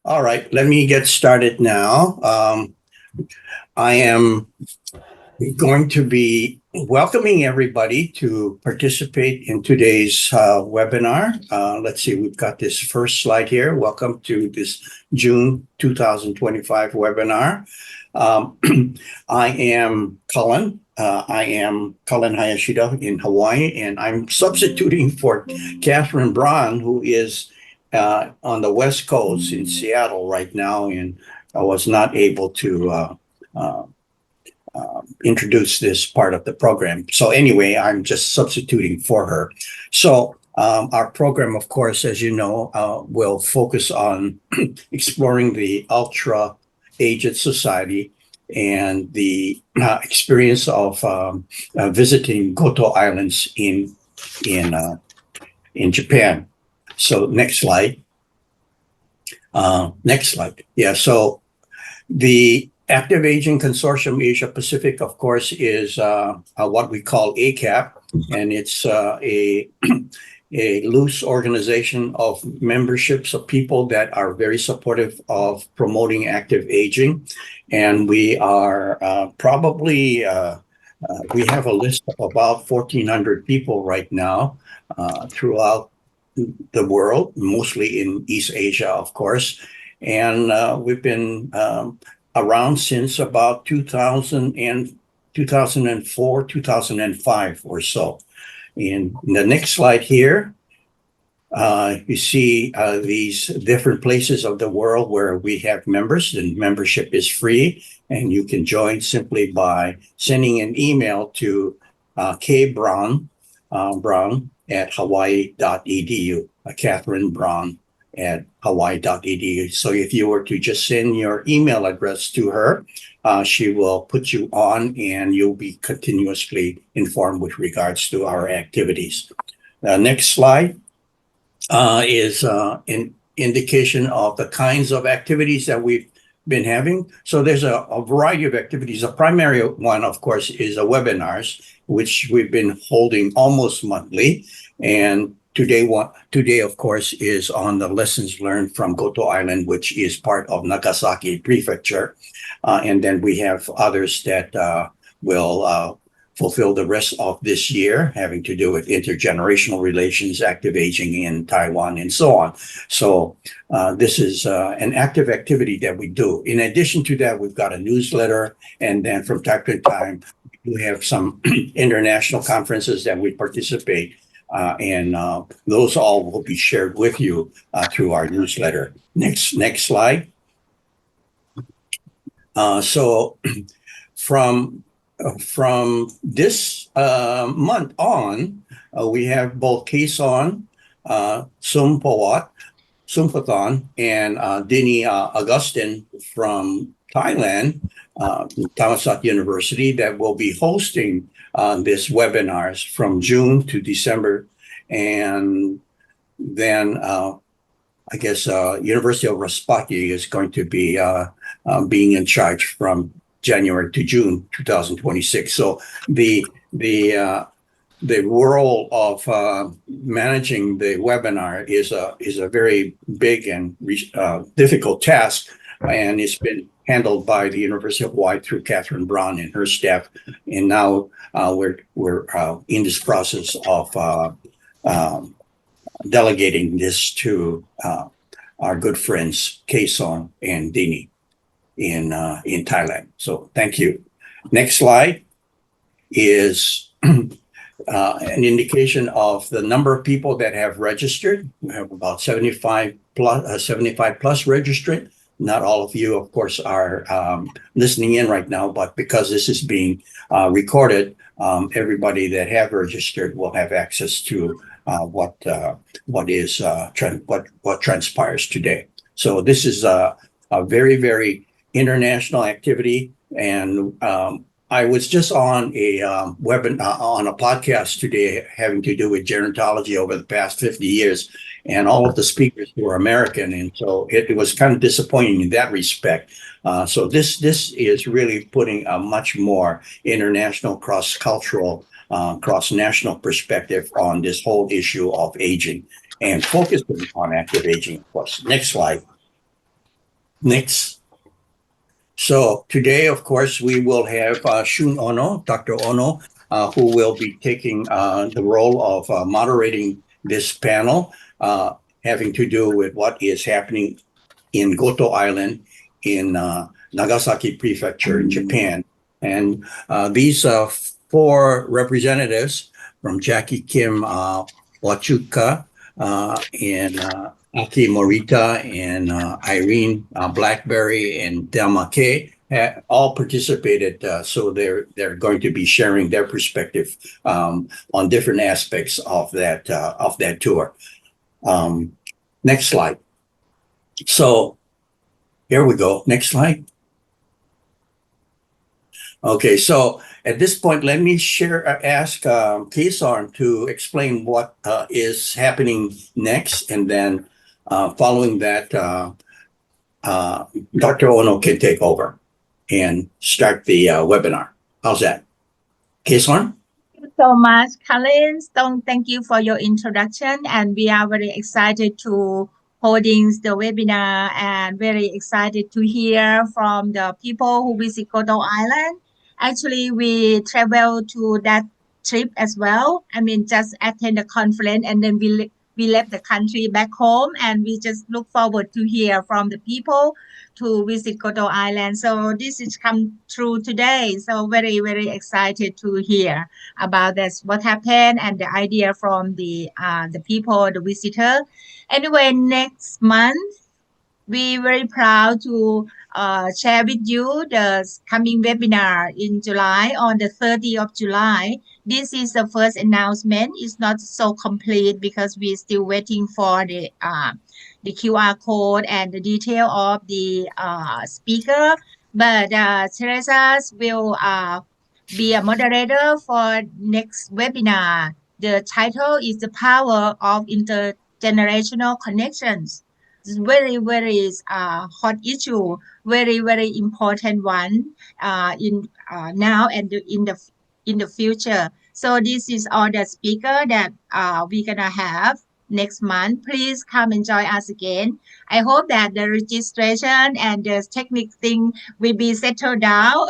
All right, let me get started now. I am going to be welcoming everybody to participate in today's webinar. Let's see, we've got this first slide here. Welcome to this June 2025 webinar. I am Cullen. I am Cullen Hayashida in Hawaii, and I'm substituting for Catherine Braun, who is on the West Coast in Seattle right now, and I was not able to introduce this part of the program. So anyway, I'm just substituting for her. So our program, of course, as you know, will focus on exploring the ultra-aged society and the experience of visiting Goto Islands in Japan. So next slide. Next slide. Yeah, so the Active Aging Consortium Asia Pacific, of course, is what we call ACAP, and it's a loose organization of memberships of people that are very supportive of promoting active aging. And we are probably, we have a list of about 1,400 people right now throughout the world, mostly in East Asia, of course. And we've been around since about 2004, 2005 or so. In the next slide here, you see these different places of the world where we have members, and membership is free, and you can join simply by sending an email to kbrown at hawaii.edu, Catherine Braun at hawaii.edu. So if you were to just send your email address to her, she will put you on and you'll be continuously informed with regards to our activities. Next slide is an indication of the kinds of activities that we've been having. So there's a variety of activities. The primary one, of course, is the webinars, which we've been holding almost monthly. And today, of course, is on the lessons learned from Goto Island, which is part of Nagasaki Prefecture. And then we have others that will fulfill the rest of this year, having to do with intergenerational relations, active aging in Taiwan, and so on. So this is an active activity that we do. In addition to that, we've got a newsletter, and then from time to time, we have some international conferences that we participate, and those all will be shared with you through our newsletter. Next slide. So from this month on, we have both Quezon, Sumphathon, and Dini Augustine from Thailand, Thammasat University, that will be hosting this webinars from June to December. And then I guess University of Respati is going to be being in charge from January to June 2026. So the role of managing the webinar is a very big and difficult task, and it's been handled by the University of Hawaii through Catherine Braun and her staff. And now we're in this process of delegating this to our good friends Quezon and Dini in Thailand. So thank you. Next slide is an indication of the number of people that have registered. We have about 75 plus registered. Not all of you, of course, are listening in right now, but because this is being recorded, everybody that have registered will have access to what transpires today. So this is a very, very international activity, and I was just on a webinar, on a podcast today having to do with gerontology over the past 50 years, and all of the speakers were American, and so it was kind of disappointing in that respect. So this is really putting a much more international, cross-cultural, cross-national perspective on this whole issue of aging, and focusing on active aging, of course. Next slide. Next. So today, of course, we will have Shun Ono, Dr. Ono, who will be taking the role of moderating this panel, having to do with what is happening in Goto Island in Nagasaki Prefecture in Japan. And these four representatives from Jackie Kim Wachuka and Aki Morita and Irene Blackberry and Delma K all participated. So they're going to be sharing their perspective on different aspects of that tour. Next slide. So here we go. Next slide. Okay, so at this point, let me ask Kaysarn to explain what is happening next, and then following that, Dr. Ono can take over and start the webinar. How's that? Kaysarn? Thank you so much, Colin. So thank you for your introduction, and we are very excited to holding the webinar and very excited to hear from the people who visit Goto Island. Actually, we travel to that trip as well. I mean, just attend the conference and then we left the country back home, and we just look forward to hear from the people to visit Goto Island. So this is come true today. So very, very excited to hear about this, what happened, and the idea from the people, the visitor. Anyway, next month, we're very proud to share with you the coming webinar in July, on the 30th of July. This is the first announcement. It's not so complete because we're still waiting for the QR code and the detail of the speaker. But Teresa will be a moderator for next webinar. The title is The Power of Intergenerational Connections. It's very, very hot issue, very, very important one in now and in the future. So this is all the speaker that we're gonna have next month. Please come and join us again. I hope that the registration and the technical thing will be settled down.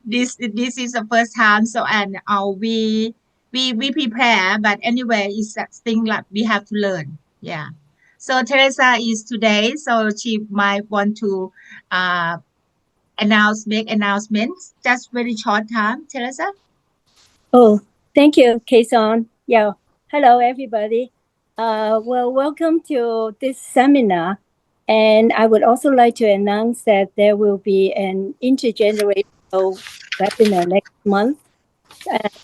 This is the first time, so and we prepare, but anyway, it's a thing like we have to learn. Yeah. So Teresa is today, so she might want to make announcements. Just very short time, Teresa. Oh, thank you, Kaysarn. Yeah. Hello, everybody. Well, welcome to this seminar. And I would also like to announce that there will be an intergenerational webinar next month.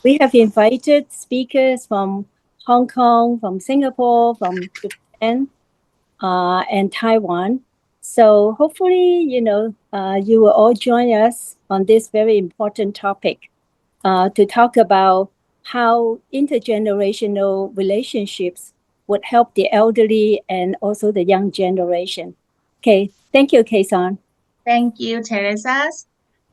We have invited speakers from Hong Kong, from Singapore, from Japan, and Taiwan. So hopefully, you will all join us on this very important topic to talk about how intergenerational relationships would help the elderly and also the young generation. Okay, thank you, Kaysarn. Thank you, Teresa.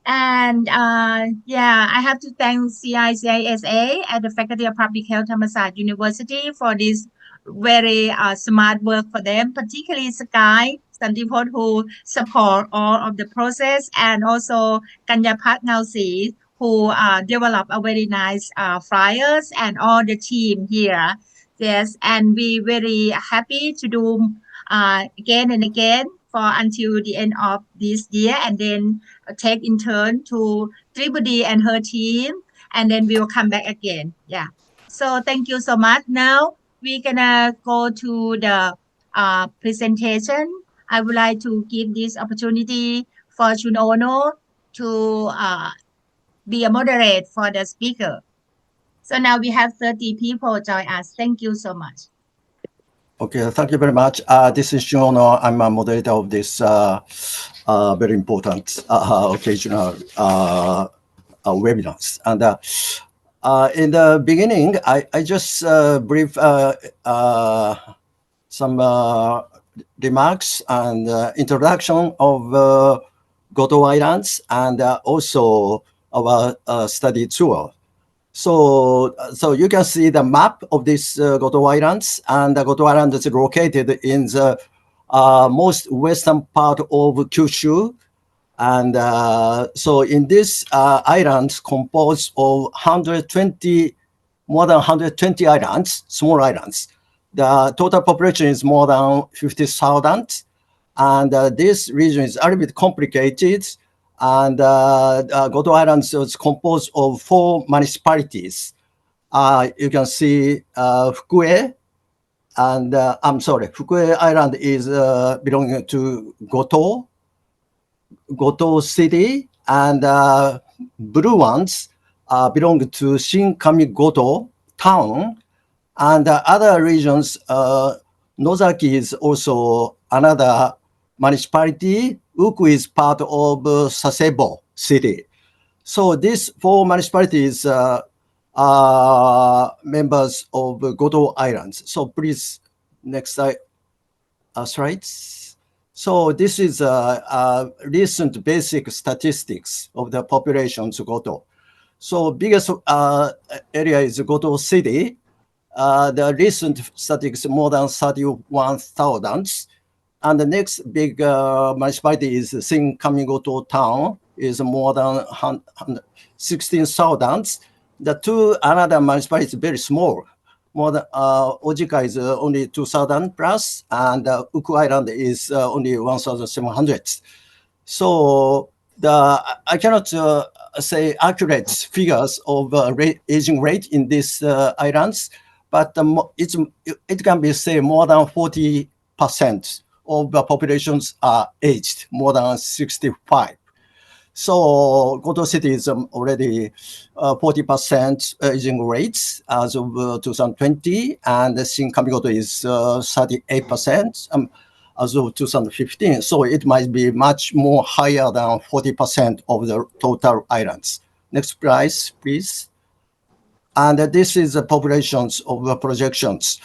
And I have to thank CICISA and the Faculty of Public Health Thammasat University for this very smart work for them, particularly Sky Santipot, who support all of the process, and also Kanyapat Ngausi, who develop a very nice flyers, and all the team here. Yes, and we very happy to do again and again for until the end of this year, and then take in turn to Tribudi and her team, and then we will come back again. Yeah. So thank you so much. Now we're gonna go to the presentation. I would like to give this opportunity for Shun Ono to be a moderate for the speaker. So now we have 30 people join us. Thank you so much. Okay, thank you very much. This is Shun Ono. I'm a moderator of this very important occasional webinars. And in the beginning, I just brief some remarks and introduction of Goto Islands, and also our study tour. So you can see the map of this Goto Islands, and the Goto Island is located in the most western part of Kyushu. And so in this island composed of more than 120 islands, small islands, the total population is more than 50,000. And this region is a little bit complicated. And Goto Islands is composed of 4 municipalities. You can see Fukue, and Fukue Island is belonging to Goto City, and blue ones belong to Shinkami-Goto town, and other regions, Nozaki is also another municipality. Uku is part of Sasebo city. So these 4 municipalities are members of Goto Islands. So please, next slide, slides. So this is recent basic statistics of the populations of Goto. So biggest area is Goto City. The recent statistics more than 31,000. And the next big municipality is Shinkami-Goto town, is more than 16,000. The 2 another municipalities very small. More than Ojika is only 2,000 plus, and Uku Island is only 1,700. So I cannot say accurate figures of aging rate in these islands, but it can be say more than 40% of the populations are aged more than 65. So Goto City is already 40% aging rates as of 2020, and Shinkami-Goto is 38% as of 2015. So it might be much more higher than 40% of the total islands. Next slide, please. And this is the populations of the projections.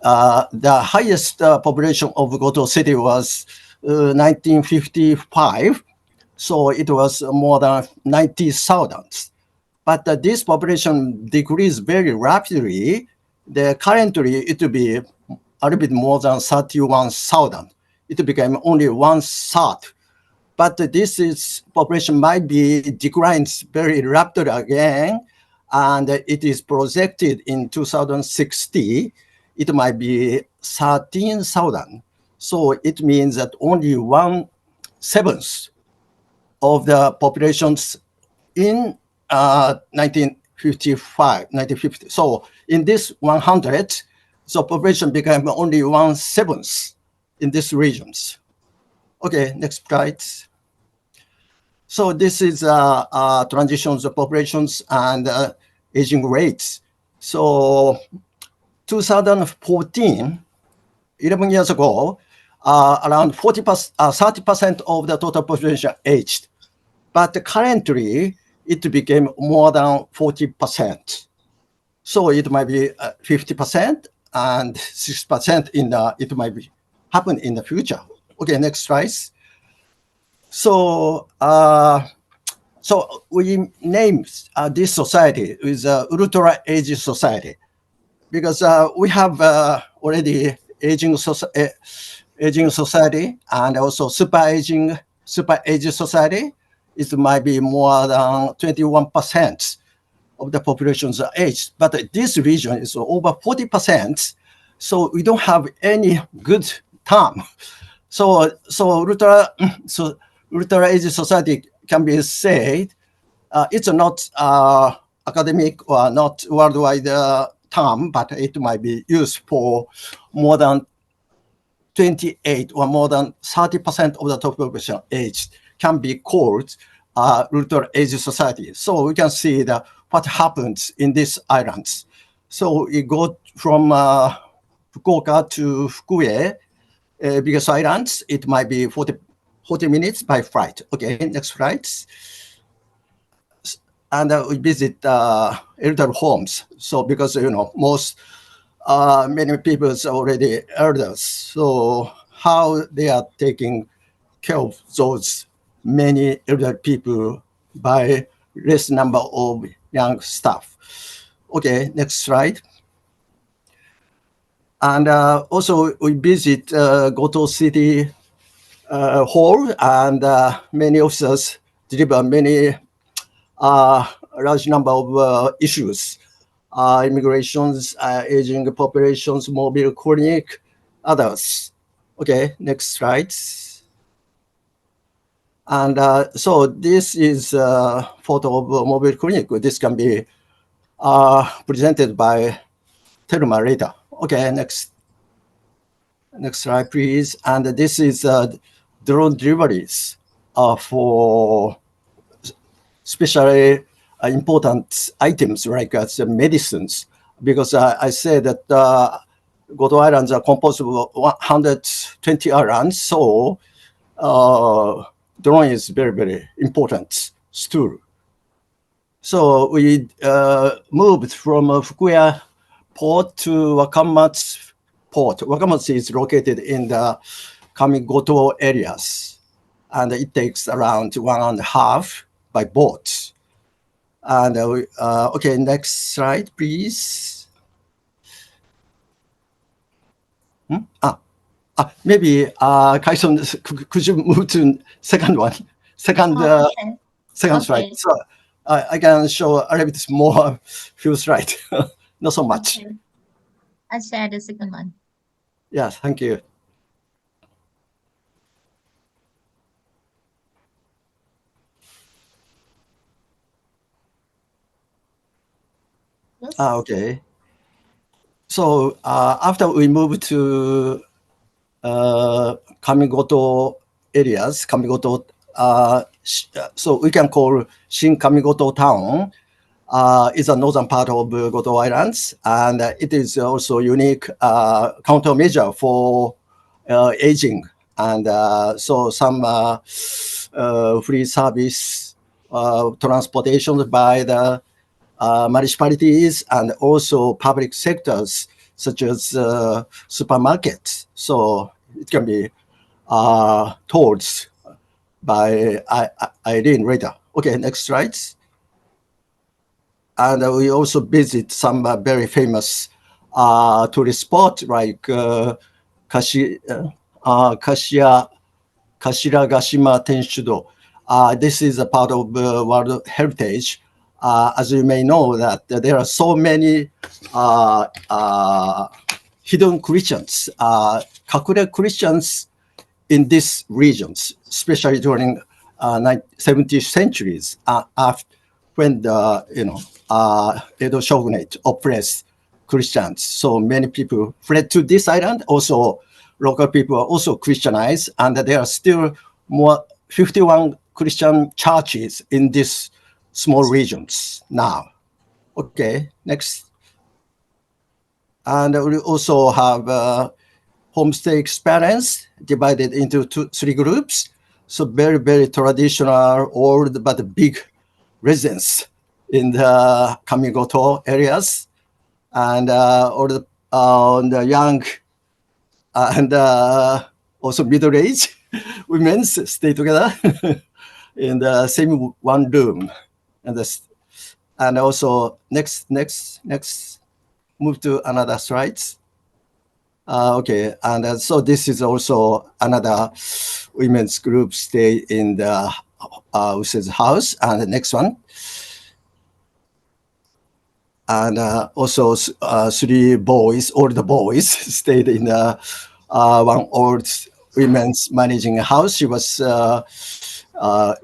The highest population of Goto City was 1955. So it was more than 90,000. But this population decreased very rapidly. Currently, it will be a little bit more than 31,000. It became only 1/3. But this population might be declines very rapidly again. And it is projected in 2060, it might be 13,000. So it means that only 1/7 of the populations in 1950. So in this 100, so population became only 1/7 in these regions. Okay, next slide. So this is transitions of populations and aging rates. So 2014, 11 years ago, around 30% of the total population aged. But currently, it became more than 40%. So it might be 50% and 6% it might be happen in the future. Okay, next slide. So we named this society is ultra age society because we have already aging society and also super age society. It might be more than 21% of the populations are aged, but this region is over 40%. So we don't have any good term. So ultra age society can be said it's not academic or not worldwide term, but it might be used for more than 28 or more than 30% of the total population aged can be called ultra age society. So we can see what happens in these islands. So we go from Fukuoka to Fukue, biggest islands. It might be 40 minutes by flight. Okay, next flight. And we visit elder homes. So because many people are already elders. So how they are taking care of those many elder people by less number of young staff. Okay, next slide. And also we visit Goto City Hall, and many officers deliver many large number of issues, immigrations, aging populations, mobile clinic, others. Okay, next slide. And so this is a photo of a mobile clinic. This can be presented by Telma later. Okay, next slide, please. And this is drone deliveries for especially important items like medicines, because I said that Goto Islands are composed of 120 islands, so drone is very, very important tool. So we moved from Fukuya port to Wakamatsu port. Wakamatsu is located in the Kamigoto areas, and it takes around 1.5 by boat. And okay, next slide, please. Maybe Kaison, could you move to second one? Second slide. So I can show a little bit more few slides, not so much. Okay. I share the second one. Yes, thank you. Yes. Okay. So after we moved to Kamigoto areas, Kamigoto, so we can call Shin Kamigoto town is a northern part of Goto Islands, and it is also unique countermeasure for aging, and so some free service transportation by the municipalities and also public sectors such as supermarkets. So it can be told by Irene later. Okay, next slide. And we also visit some very famous tourist spots like Kashiragashima Tenshudo. This is a part of World Heritage. As you may know, that there are so many hidden Christians, Kakure Christians in these regions, especially during 17th centuries, after when the Edo shogunate oppressed Christians. So many people fled to this island. Also, local people are also Christianized, and there are still more 51 Christian churches in these small regions now. Okay, next. And we also have homestay experience divided into three groups. So very, very traditional, old but big residence in the Kamigoto areas, and all the young and also middle-aged women stay together in the same one room. And also next, move to another slides. Okay, and so this is also another women's group stay in the Use's house. And the next one. And also three boys, older boys, stayed in one old women's managing a house. She was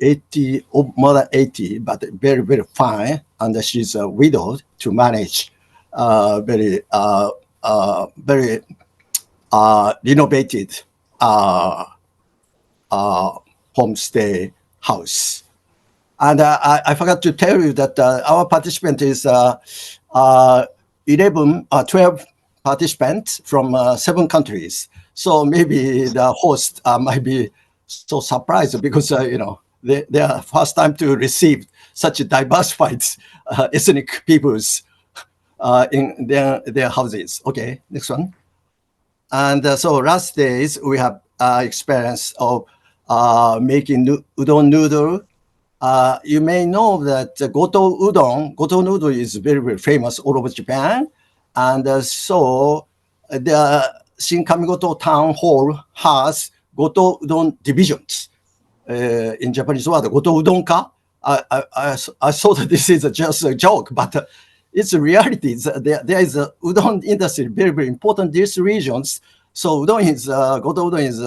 80, more than 80, but very, very fine. And she's a widow to manage very renovated homestay house. And I forgot to tell you that our participant is 12 participants from 7 countries. So maybe the host might be so surprised because, they are first time to receive such diversified ethnic peoples in their houses. Okay, next one. And so last days we have experience of making udon noodle. You may know that Goto noodle is very, very famous all over Japan. And so the Shinkamigoto Town Hall has Goto Udon divisions. In Japanese word, Goto Udonka. I thought this is just a joke, but it's a reality. There is a udon industry, very, very important in these regions. So udon is, Goto Udon is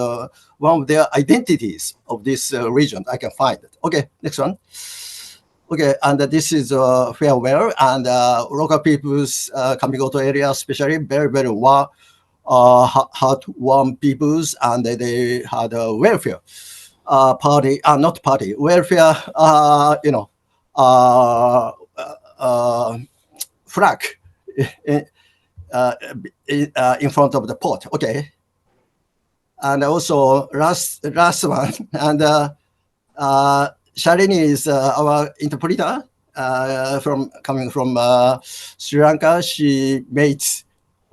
one of their identities of this region. I can find it. Okay, next one. Okay, and this is farewell, and local people's Kamigoto area, especially very, very heartwarm peoples, and they had a welfare party, not party, welfare, flag in front of the pot. Okay, and also last one, and Shalini is our interpreter coming from Sri Lanka. She made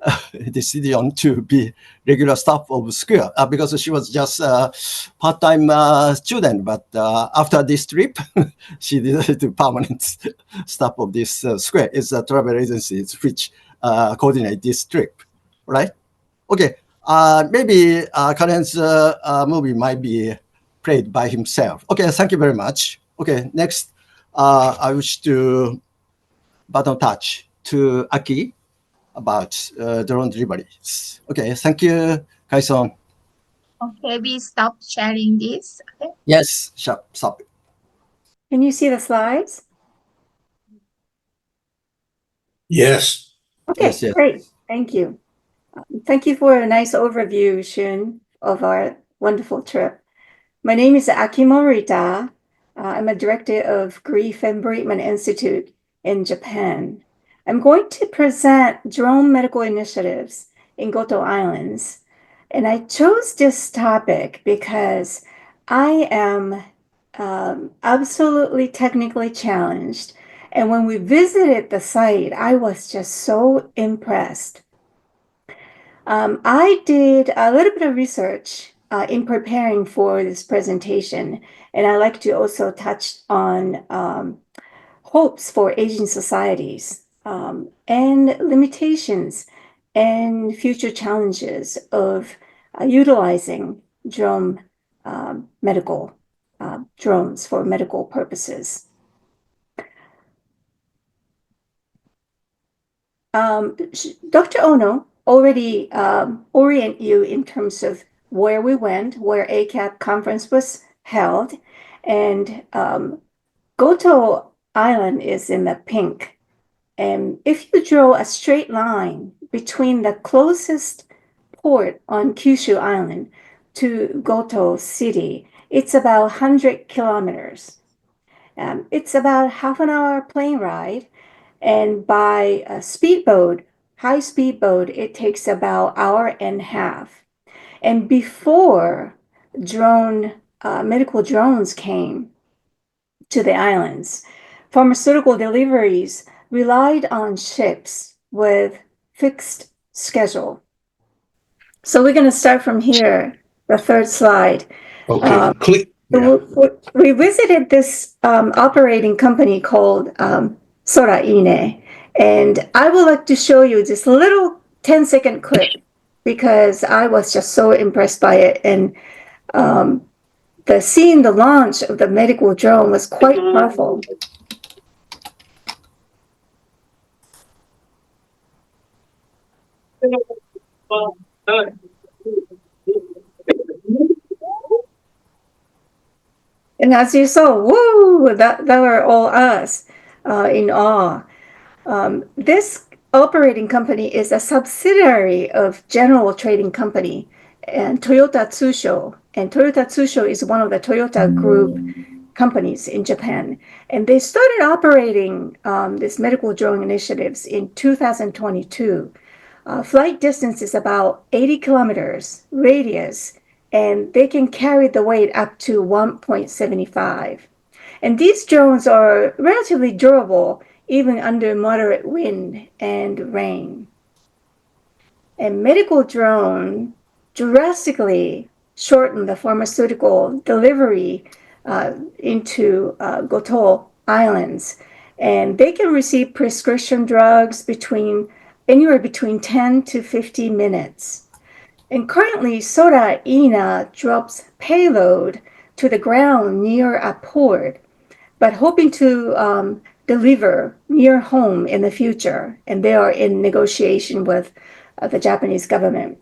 a decision to be regular staff of school because she was just a part-time student. But after this trip, she decided to permanent staff of this school. It's a travel agency which coordinate this trip, right? Okay, maybe Karen's movie might be played by himself. Okay, thank you very much. Okay, next, I wish to baton touch to Aki about drone deliveries. Okay, thank you, Kaison. Okay, we stop sharing this. Okay. Yes, stop. Can you see the slides? Yes. Okay, Yes. great. Thank you. Thank you for a nice overview, Shun, of our wonderful trip. My name is Aki Morita. I'm a director of Grief and Bereavement Institute in Japan. I'm going to present drone medical initiatives in Goto Islands. And I chose this topic because I am absolutely technically challenged. And when we visited the site, I was just so impressed. I did a little bit of research in preparing for this presentation, and I like to also touch on hopes for aging societies and limitations and future challenges of utilizing medical drones for medical purposes. Dr. Ono already orient you in terms of where we went, where ACAP conference was held, and Goto Island is in the pink. And if you draw a straight line between the closest port on Kyushu Island to Goto City, it's about 100 kilometers. It's about half an hour plane ride, and by a speedboat, high speedboat, it takes about an hour and a half. And before medical drones came to the islands, pharmaceutical deliveries relied on ships with fixed schedule. So we're going to start from here, the third slide. Okay. Click. Yeah. We visited this operating company called Sora Ine, and I would like to show you this little 10-second clip because I was just so impressed by it. And seeing the launch of the medical drone was quite powerful. And as you saw, woo, that were all us in awe. This operating company is a subsidiary of General Trading Company and Toyota Tsusho. And Toyota Tsusho is one of the Toyota Group companies in Japan. And they started operating this medical drone initiatives in 2022. Flight distance is about 80 kilometers radius, and they can carry the weight up to 1.75. And these drones are relatively durable, even under moderate wind and rain. And medical drone drastically shorten the pharmaceutical delivery into Goto Islands. And they can receive prescription drugs between anywhere between 10 to 50 minutes. And currently, Sora Ina drops payload to the ground near a port, but hoping to deliver near home in the future. And they are in negotiation with the Japanese government.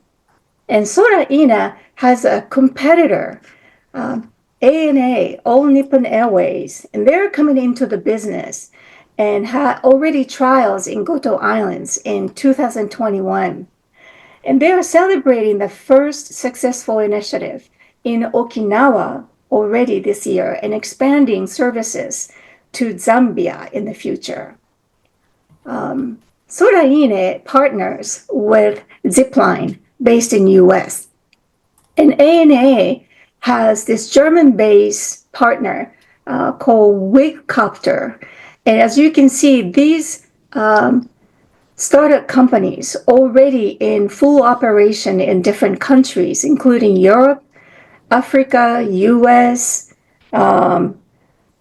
And Sora Ina has a competitor, ANA, All Nippon Airways, and they're coming into the business and had already trials in Goto Islands in 2021. And they are celebrating the first successful initiative in Okinawa already this year and expanding services to Zambia in the future. Soraine partners with Zipline based in US. And ANA has this German-based partner called Wigcopter. And as you can see, these startup companies already in full operation in different countries, including Europe, Africa, US, and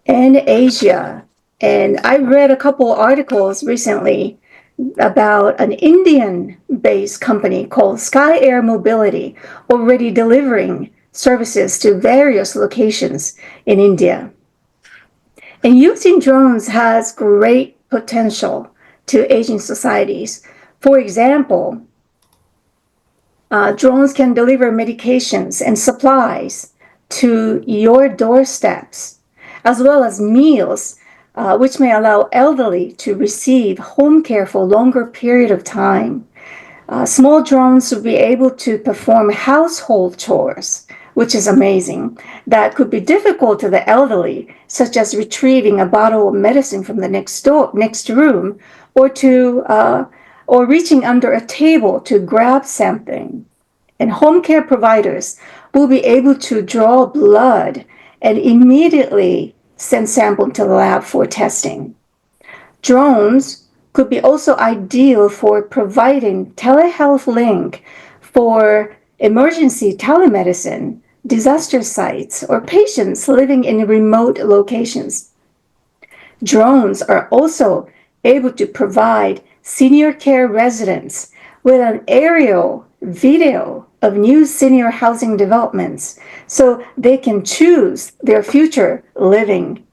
Asia. And I read a couple articles recently about an Indian-based company called Sky Air Mobility already delivering services to various locations in India. And using drones has great potential to aging societies. For example, drones can deliver medications and supplies to your doorsteps, as well as meals, which may allow elderly to receive home care for a longer period of time. Small drones will be able to perform household chores, which is amazing. That could be difficult to the elderly, such as retrieving a bottle of medicine from the next room, or reaching under a table to grab something. And home care providers will be able to draw blood and immediately send sample to the lab for testing. Drones could be also ideal for providing telehealth link for emergency telemedicine, disaster sites, or patients living in remote locations. Drones are also able to provide senior care residents with an aerial video of new senior housing developments so they can choose their future living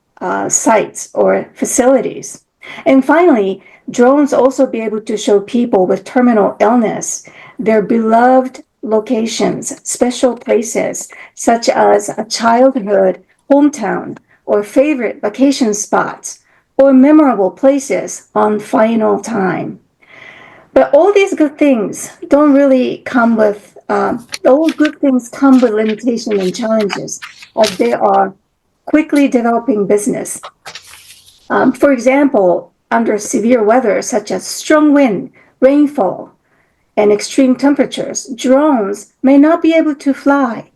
sites or facilities. And finally, drones also be able to show people with terminal illness their beloved locations, special places, such as a childhood hometown or favorite vacation spots, or memorable places on final time. But all these good things don't really come with, all good things come with limitations and challenges as they are quickly developing business. For example, under severe weather such as strong wind, rainfall, and extreme temperatures, drones may not be able to fly.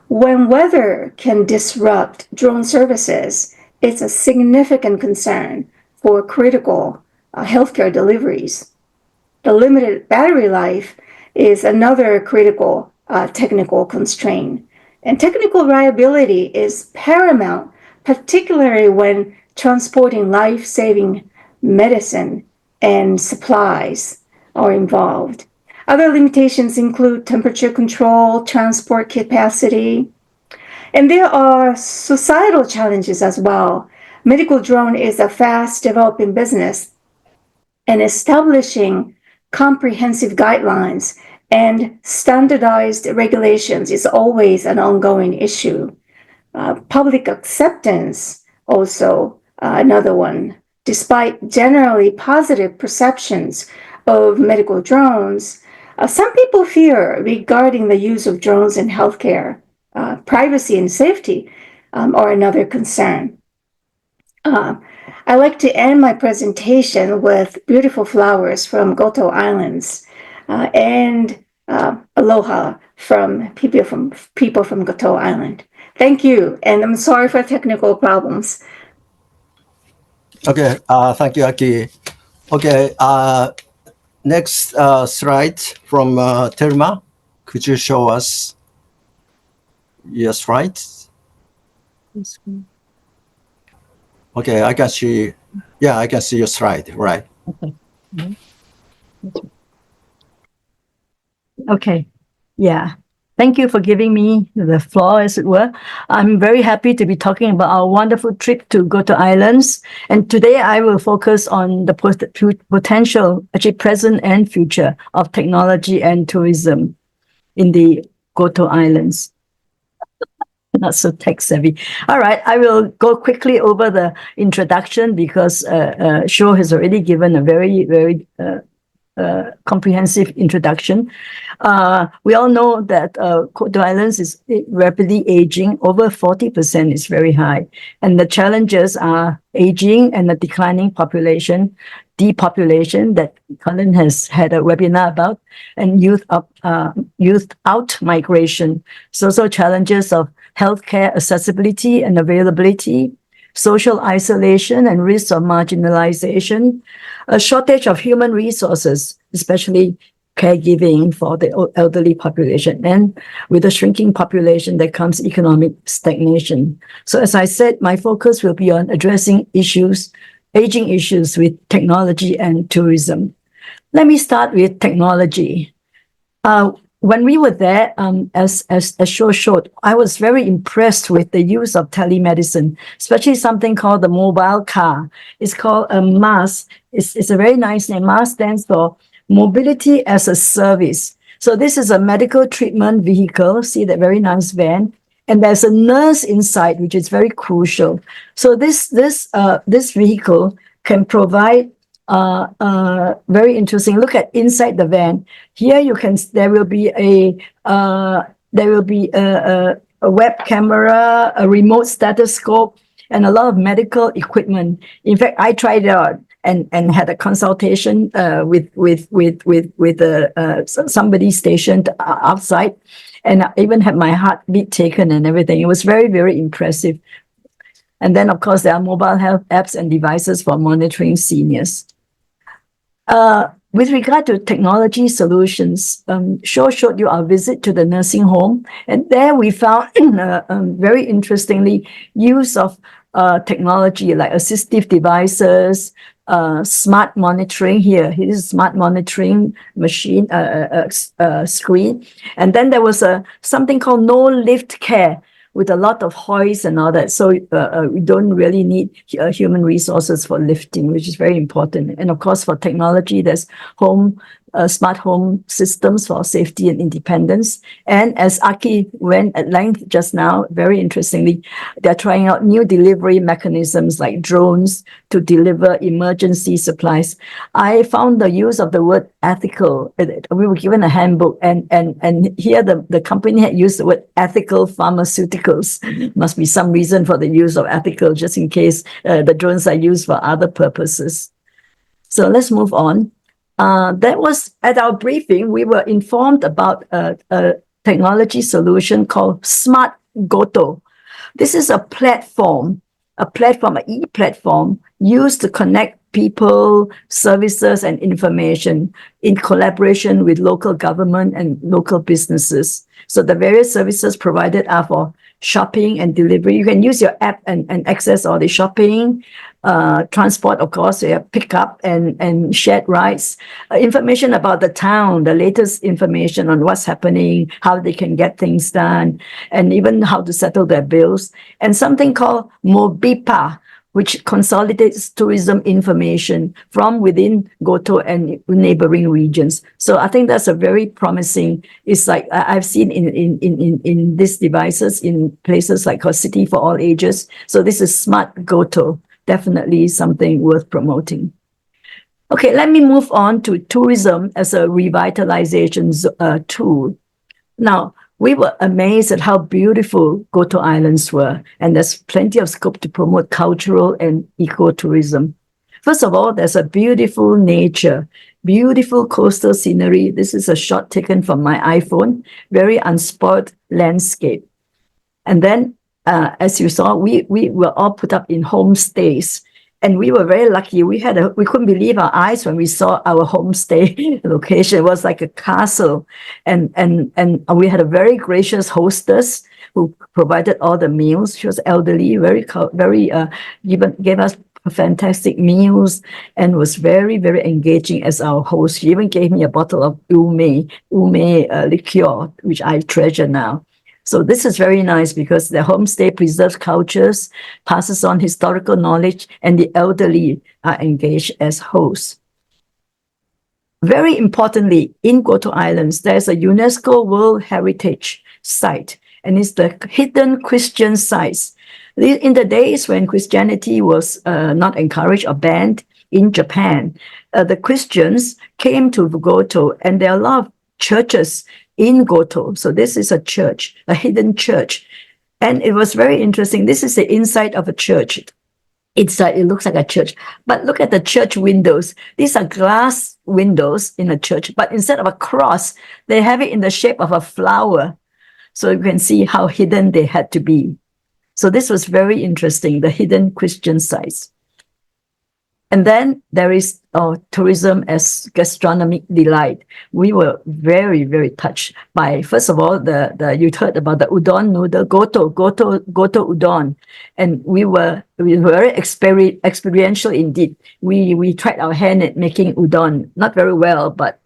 When weather can disrupt drone services, it's a significant concern for critical healthcare deliveries. The limited battery life is another critical technical constraint. And technical reliability is paramount, particularly when transporting life-saving medicine and supplies are involved. Other limitations include temperature control, transport capacity, and there are societal challenges as well. Medical drone is a fast developing business, and establishing comprehensive guidelines and standardized regulations is always an ongoing issue. Public acceptance also another one. Despite generally positive perceptions of medical drones, some people fear regarding the use of drones in healthcare. Privacy and safety are another concern. I like to end my presentation with beautiful flowers from Goto Islands and aloha from people from Goto Island. Thank you, and I'm sorry for technical problems. Okay, thank you, Aki. Okay, next slide from Thelma. Could you show us your slides? Okay, I can see. Yeah, I can see your slide. Right. Okay. Mm-hmm. Okay. Yeah. Thank you for giving me the floor, as it were. I'm very happy to be talking about our wonderful trip to Goto Islands. And today I will focus on the potential, actually present and future of technology and tourism in the Goto Islands. Not so tech savvy. All right, I will go quickly over the introduction because Sho has already given a very comprehensive introduction. We all know that Goto Islands is rapidly aging. Over 40% is very high. And the challenges are aging and the declining population, depopulation that Colin has had a webinar about, and youth out migration. So challenges of healthcare accessibility and availability, social isolation and risks of marginalization, a shortage of human resources, especially caregiving for the elderly population, and with a shrinking population that comes economic stagnation. So as I said, my focus will be on addressing aging issues with technology and tourism. Let me start with technology. When we were there, as Sho showed, I was very impressed with the use of telemedicine, especially something called the mobile car. It's called a MaaS. It's a very nice name. MaaS stands for Mobility as a Service. So this is a medical treatment vehicle. See that very nice van. And there's a nurse inside, which is very crucial. So this vehicle can provide very interesting. Look at inside the van. Here there will be a web camera, a remote stethoscope, and a lot of medical equipment. In fact, I tried it out and had a consultation with somebody stationed outside, and I even had my heartbeat taken and everything. It was very impressive. And then, of course, there are mobile health apps and devices for monitoring seniors. With regard to technology solutions, Sho showed you our visit to the nursing home, and there we found very interestingly use of technology like assistive devices, smart monitoring. Here is smart monitoring machine screen, and then there was something called no lift care, with a lot of hoists and all that. So we don't really need human resources for lifting, which is very important. And of course, for technology, there's smart home systems for safety and independence. And as Aki went at length just now, very interestingly, they're trying out new delivery mechanisms like drones to deliver emergency supplies. I found the use of the word ethical. We were given a handbook, and here the company had used the word ethical pharmaceuticals. Must be some reason for the use of ethical, just in case the drones are used for other purposes. So let's move on. That was at our briefing, we were informed about a technology solution called Smart Goto. This is a platform, an e-platform used to connect people, services, and information in collaboration with local government and local businesses. So the various services provided are for shopping and delivery. You can use your app and access all the shopping, transport, of course, you have pickup and shared rides, information about the town, the latest information on what's happening, how they can get things done, and even how to settle their bills. And something called Mobipa, which consolidates tourism information from within Goto and neighboring regions. So I think that's a very promising, it's like I've seen in these devices in places like City for All Ages. So this is Smart Goto, definitely something worth promoting. Okay, let me move on to tourism as a revitalization tool. Now, we were amazed at how beautiful Goto Islands were, and there's plenty of scope to promote cultural and ecotourism. First of all, there's a beautiful nature, beautiful coastal scenery. This is a shot taken from my iPhone, very unspoiled landscape. And then, as you saw, we were all put up in homestays. And we were very lucky. We couldn't believe our eyes when we saw our homestay location. It was like a castle. And we had a very gracious hostess who provided all the meals. She was elderly, gave us fantastic meals and was very, very engaging as our host. She even gave me a bottle of ume liqueur, which I treasure now. So this is very nice because the homestay preserves cultures, passes on historical knowledge, and the elderly are engaged as hosts. Very importantly, in Goto Islands, there's a UNESCO World Heritage Site, and it's the hidden Christian sites. In the days when Christianity was not encouraged or banned in Japan, the Christians came to Goto, and there are a lot of churches in Goto. So this is a church, a hidden church. And it was very interesting. This is the inside of a church. It looks like a church, but look at the church windows. These are glass windows in a church, but instead of a cross, they have it in the shape of a flower. So you can see how hidden they had to be. So this was very interesting, the hidden Christian sites. And then there is tourism as gastronomic delight. We were very, very touched by, first of all, you heard about the udon noodle, Goto udon. And we were very experiential indeed. We tried our hand at making udon, not very well, but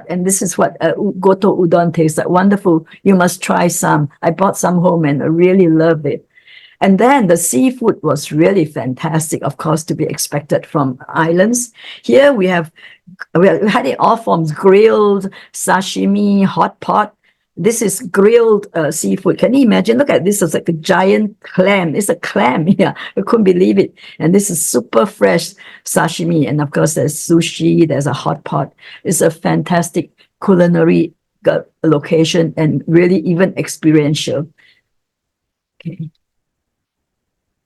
and this is what Goto udon tastes like. Wonderful. You must try some. I brought some home and I really love it. And then the seafood was really fantastic, of course, to be expected from islands. Here we had it all forms: grilled, sashimi, hot pot. This is grilled seafood. Can you imagine? Look at this. It's like a giant clam. It's a clam here. I couldn't believe it. And this is super fresh sashimi. And of course, there's sushi. There's a hot pot. It's a fantastic culinary location and really even experiential. Okay.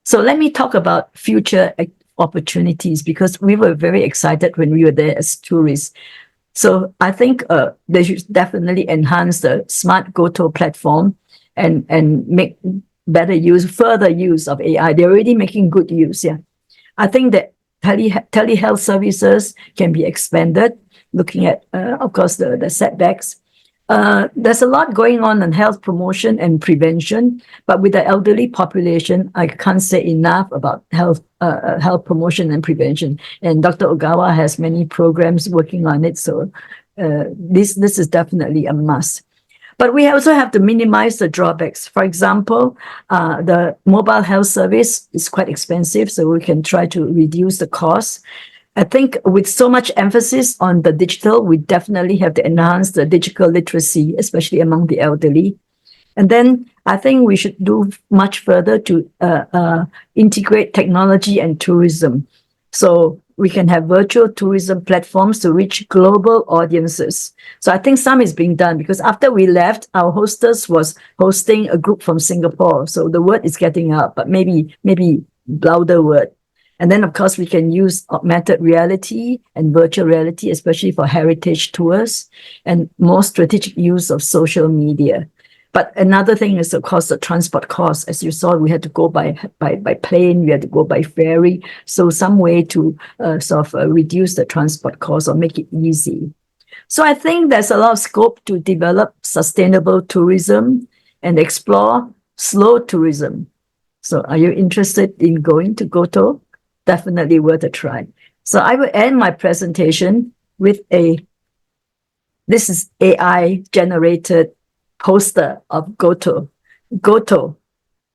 So let me talk about future opportunities because we were very excited when we were there as tourists. So I think they should definitely enhance the Smart Goto platform and make further use of AI. They're already making good use. Yeah, I think that telehealth services can be expanded, looking at, of course, the setbacks. There's a lot going on in health promotion and prevention, but with the elderly population, I can't say enough about health promotion and prevention. And Dr. Ogawa has many programs working on it, so this is definitely a must. But we also have to minimize the drawbacks. For example, the mobile health service is quite expensive, so we can try to reduce the cost. I think with so much emphasis on the digital, we definitely have to enhance the digital literacy, especially among the elderly. And then I think we should do much further to integrate technology and tourism. So we can have virtual tourism platforms to reach global audiences. So I think some is being done because after we left, our hostess was hosting a group from Singapore. So the word is getting out, but maybe louder word. And then, of course, we can use augmented reality and virtual reality, especially for heritage tours and more strategic use of social media. But another thing is, of course, the transport costs. As you saw, we had to go by plane, we had to go by ferry. So some way to reduce the transport costs or make it easy. So I think there's a lot of scope to develop sustainable tourism and explore slow tourism. So are you interested in going to Goto? Definitely worth a try. So I will end my presentation with this is AI generated poster of Goto. Goto,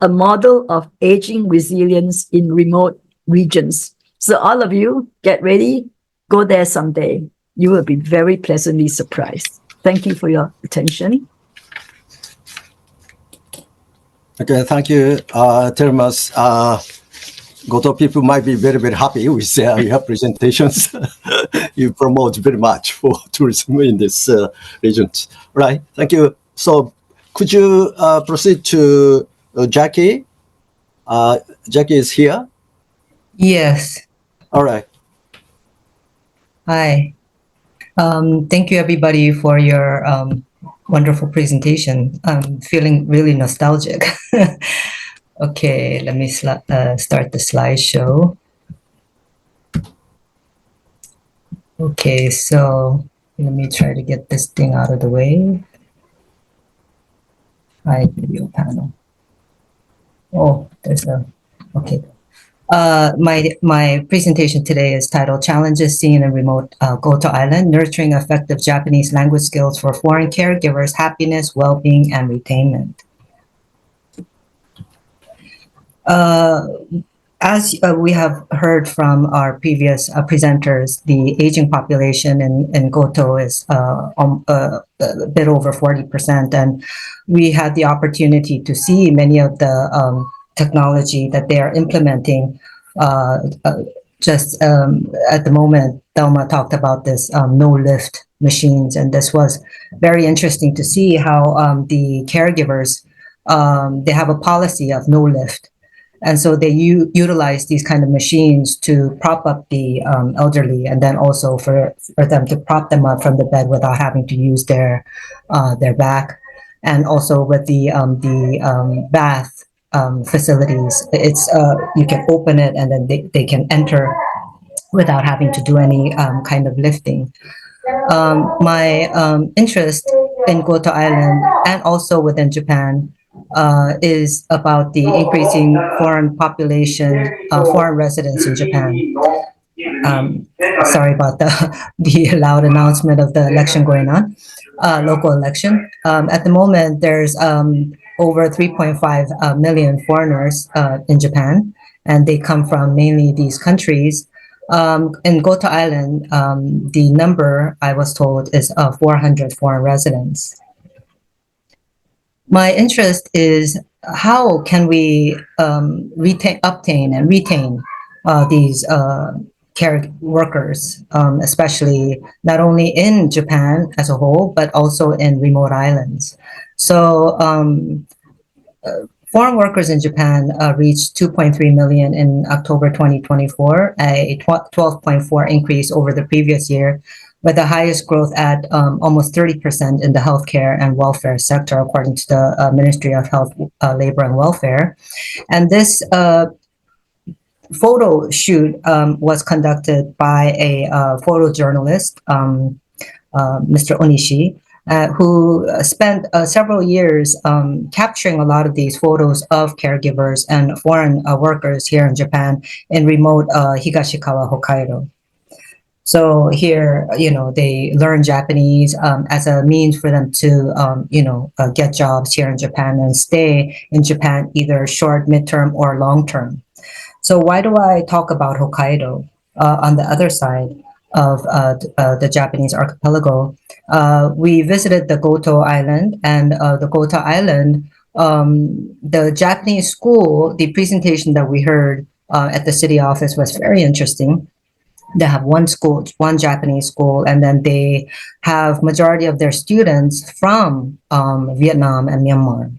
a model of aging resilience in remote regions. So all of you get ready, go there someday. You will be very pleasantly surprised. Thank you for your attention. Okay, thank you, Termas. Goto people might be very, very happy with your presentations. You promote very much for tourism in this region. Right, thank you. So could you proceed to Jackie? Jackie is here. Yes. All right. Hi. Thank you, everybody, for your wonderful presentation. I'm feeling really nostalgic. Okay, let me start the slideshow. Okay, so let me try to get this thing out of the way. Hi, video panel. Oh, there's a, okay. My presentation today is titled Challenges Seen in Remote Goto Island, Nurturing Effective Japanese Language Skills for Foreign Caregivers, Happiness, Well-Being, and Retainment. As we have heard from our previous presenters, the aging population in Goto is a bit over 40%, and we had the opportunity to see many of the technology that they are implementing. Just at the moment, Thelma talked about this no-lift machines, and this was very interesting to see how the caregivers, they have a policy of no lift. And so they utilize these kind of machines to prop up the elderly, and then also for them to prop them up from the bed without having to use their back. And also with the bath facilities, it's you can open it and then they can enter without having to do any kind of lifting. My interest in Goto Island and also within Japan is about the increasing foreign population, foreign residents in Japan. Sorry about the loud announcement of the election going on, local election. At the moment, there's over 3.5 million foreigners in Japan, and they come from mainly these countries. In Goto Island, the number I was told is 400 foreign residents. My interest is how can we obtain and retain these care workers, especially not only in Japan as a whole, but also in remote islands. So foreign workers in Japan reached 2.3 million in October 2024, a 12.4% increase over the previous year, with the highest growth at almost 30% in the healthcare and welfare sector, according to the Ministry of Health, Labor and Welfare. And this photo shoot was conducted by a photojournalist, Mr. Onishi, who spent several years capturing a lot of these photos of caregivers and foreign workers here in Japan in remote Higashikawa, Hokkaido. So here, they learn Japanese as a means for them to, get jobs here in Japan and stay in Japan either short, midterm, or long term. So why do I talk about Hokkaido on the other side of the Japanese archipelago? We visited the Goto Island, and the Goto Island, the Japanese school, the presentation that we heard at the city office was very interesting. They have one school, one Japanese school, and then they have majority of their students from Vietnam and Myanmar.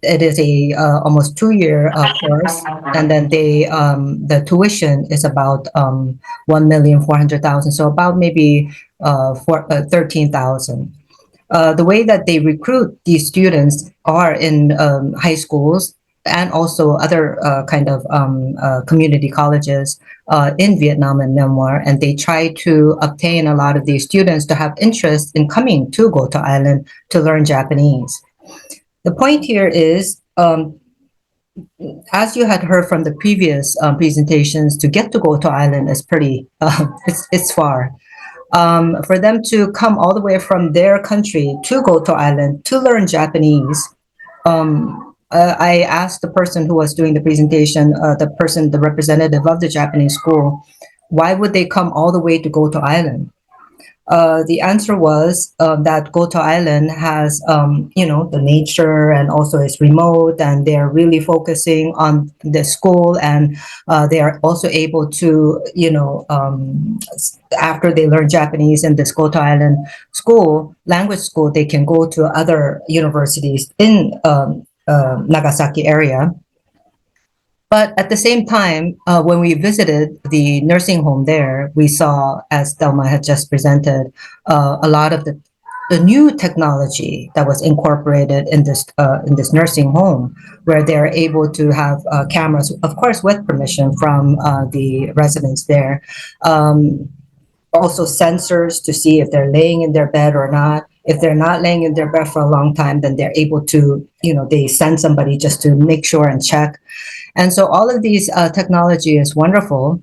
It is a almost 2-year course, and then the tuition is about 1,400,000, so about maybe 13,000. The way that they recruit these students are in high schools and also other kind of community colleges in Vietnam and Myanmar, and they try to obtain a lot of these students to have interest in coming to Goto Island to learn Japanese. The point here is, as you had heard from the previous presentations, to get to Goto Island is pretty, it's far. For them to come all the way from their country to Goto Island to learn Japanese, I asked the person who was doing the presentation, the representative of the Japanese school, why would they come all the way to Goto Island? The answer was that Goto Island has, the nature, and also it's remote, and they're really focusing on the school, and they are also able to, after they learn Japanese in this Goto Island school, language school, they can go to other universities in Nagasaki area. But at the same time, when we visited the nursing home there, we saw, as Thelma had just presented, a lot of the new technology that was incorporated in this nursing home, where they're able to have cameras, of course, with permission from the residents there. Also sensors to see if they're laying in their bed or not, If they're not laying in their bed for a long time, then they're able to, they send somebody just to make sure and check. And so all of these technology is wonderful.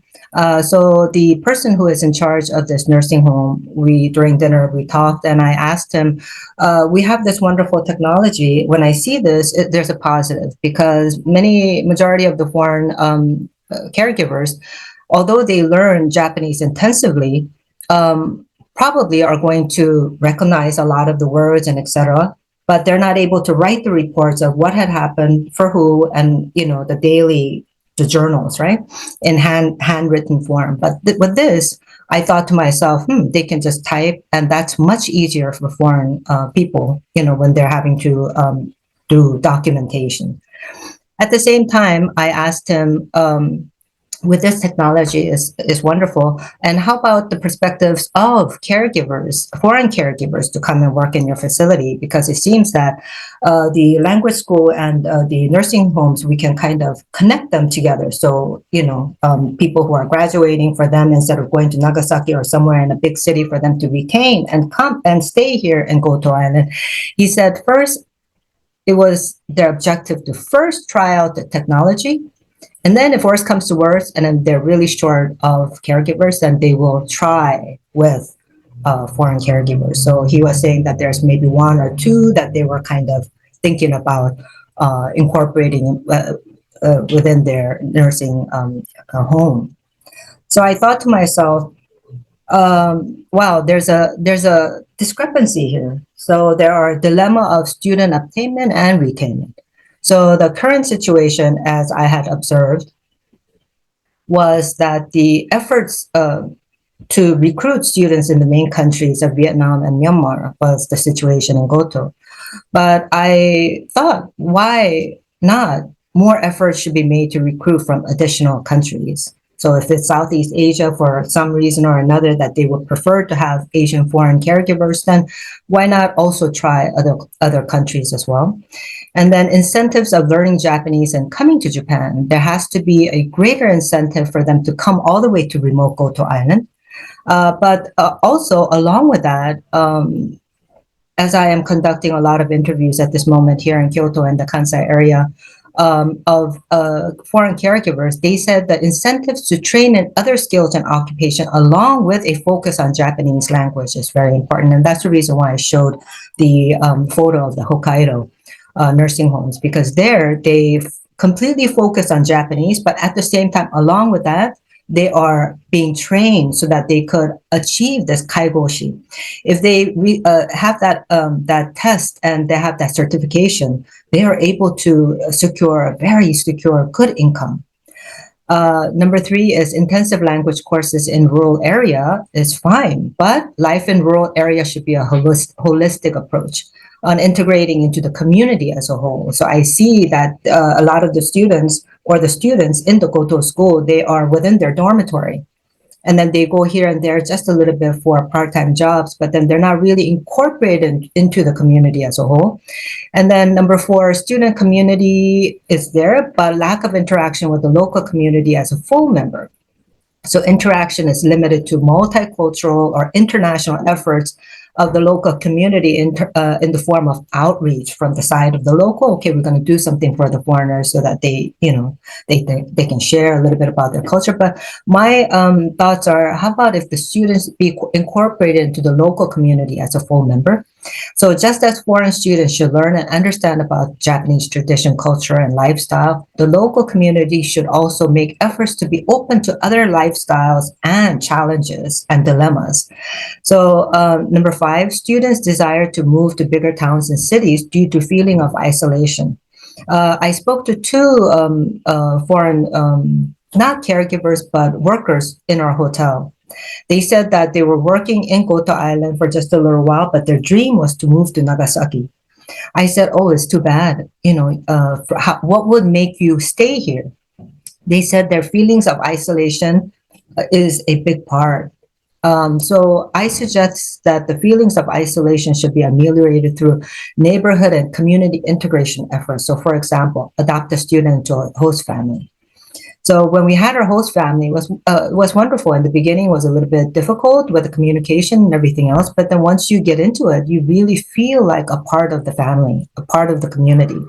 So the person who is in charge of this nursing home, during dinner, we talked and I asked him, we have this wonderful technology. When I see this, there's a positive because majority of the foreign caregivers, although they learn Japanese intensively, probably are going to recognize a lot of the words and etc. But they're not able to write the reports of what had happened for who and, the journals, right? In handwritten form. But with this, I thought to myself, they can just type and that's much easier for foreign people, when they're having to do documentation. At the same time, I asked him, with this technology is wonderful. And how about the perspectives of caregivers, foreign caregivers to come and work in your facility? Because it seems that the language school and the nursing homes, we can kind of connect them together. So, people who are graduating, for them, instead of going to Nagasaki or somewhere in a big city, for them to retain and come and stay here in Goto Island. He said first, it was their objective to first try out the technology. And then if worse comes to worse, and then they're really short of caregivers, then they will try with foreign caregivers. So he was saying that there's maybe one or two that they were kind of thinking about incorporating within their nursing home. So I thought to myself, wow, there's a discrepancy here. So there are a dilemma of student obtainment and retainment. So the current situation, as I had observed, was that the efforts to recruit students in the main countries of Vietnam and Myanmar was the situation in Goto. But I thought, why not? More efforts should be made to recruit from additional countries. So if it's Southeast Asia, for some reason or another, that they would prefer to have Asian foreign caregivers, then why not also try other countries as well? And then incentives of learning Japanese and coming to Japan, there has to be a greater incentive for them to come all the way to remote Goto Island. But also along with that, as I am conducting a lot of interviews at this moment here in Kyoto and the Kansai area of foreign caregivers, they said that incentives to train in other skills and occupation along with a focus on Japanese language is very important. And that's the reason why I showed the photo of the Hokkaido nursing homes, because there they completely focus on Japanese, but at the same time, along with that, they are being trained so that they could achieve this kaigoshi. If they have that test and they have that certification, they are able to secure a very secure, good income. Number 3 is intensive language courses in rural area is fine, but life in rural area should be a holistic approach on integrating into the community as a whole. So I see that a lot of the students in the Goto school, they are within their dormitory. And then they go here and there just a little bit for part-time jobs, but then they're not really incorporated into the community as a whole. And then number 4, student community is there, but lack of interaction with the local community as a full member. So interaction is limited to multicultural or international efforts of the local community in the form of outreach from the side of the local. Okay, we're going to do something for the foreigners so that they can share a little bit about their culture. But my thoughts are, how about if the students be incorporated into the local community as a full member? So just as foreign students should learn and understand about Japanese tradition, culture, and lifestyle, the local community should also make efforts to be open to other lifestyles and challenges and dilemmas. So number 5, students desire to move to bigger towns and cities due to feeling of isolation. I spoke to 2 foreign, not caregivers, but workers in our hotel. They said that they were working in Goto Island for just a little while, but their dream was to move to Nagasaki. I said, oh, it's too bad. What would make you stay here? They said their feelings of isolation is a big part. So I suggest that the feelings of isolation should be ameliorated through neighborhood and community integration efforts. So for example, adopt a student into a host family. So when we had our host family, it was wonderful. In the beginning, it was a little bit difficult with the communication and everything else. But then once you get into it, you really feel like a part of the family, a part of the community.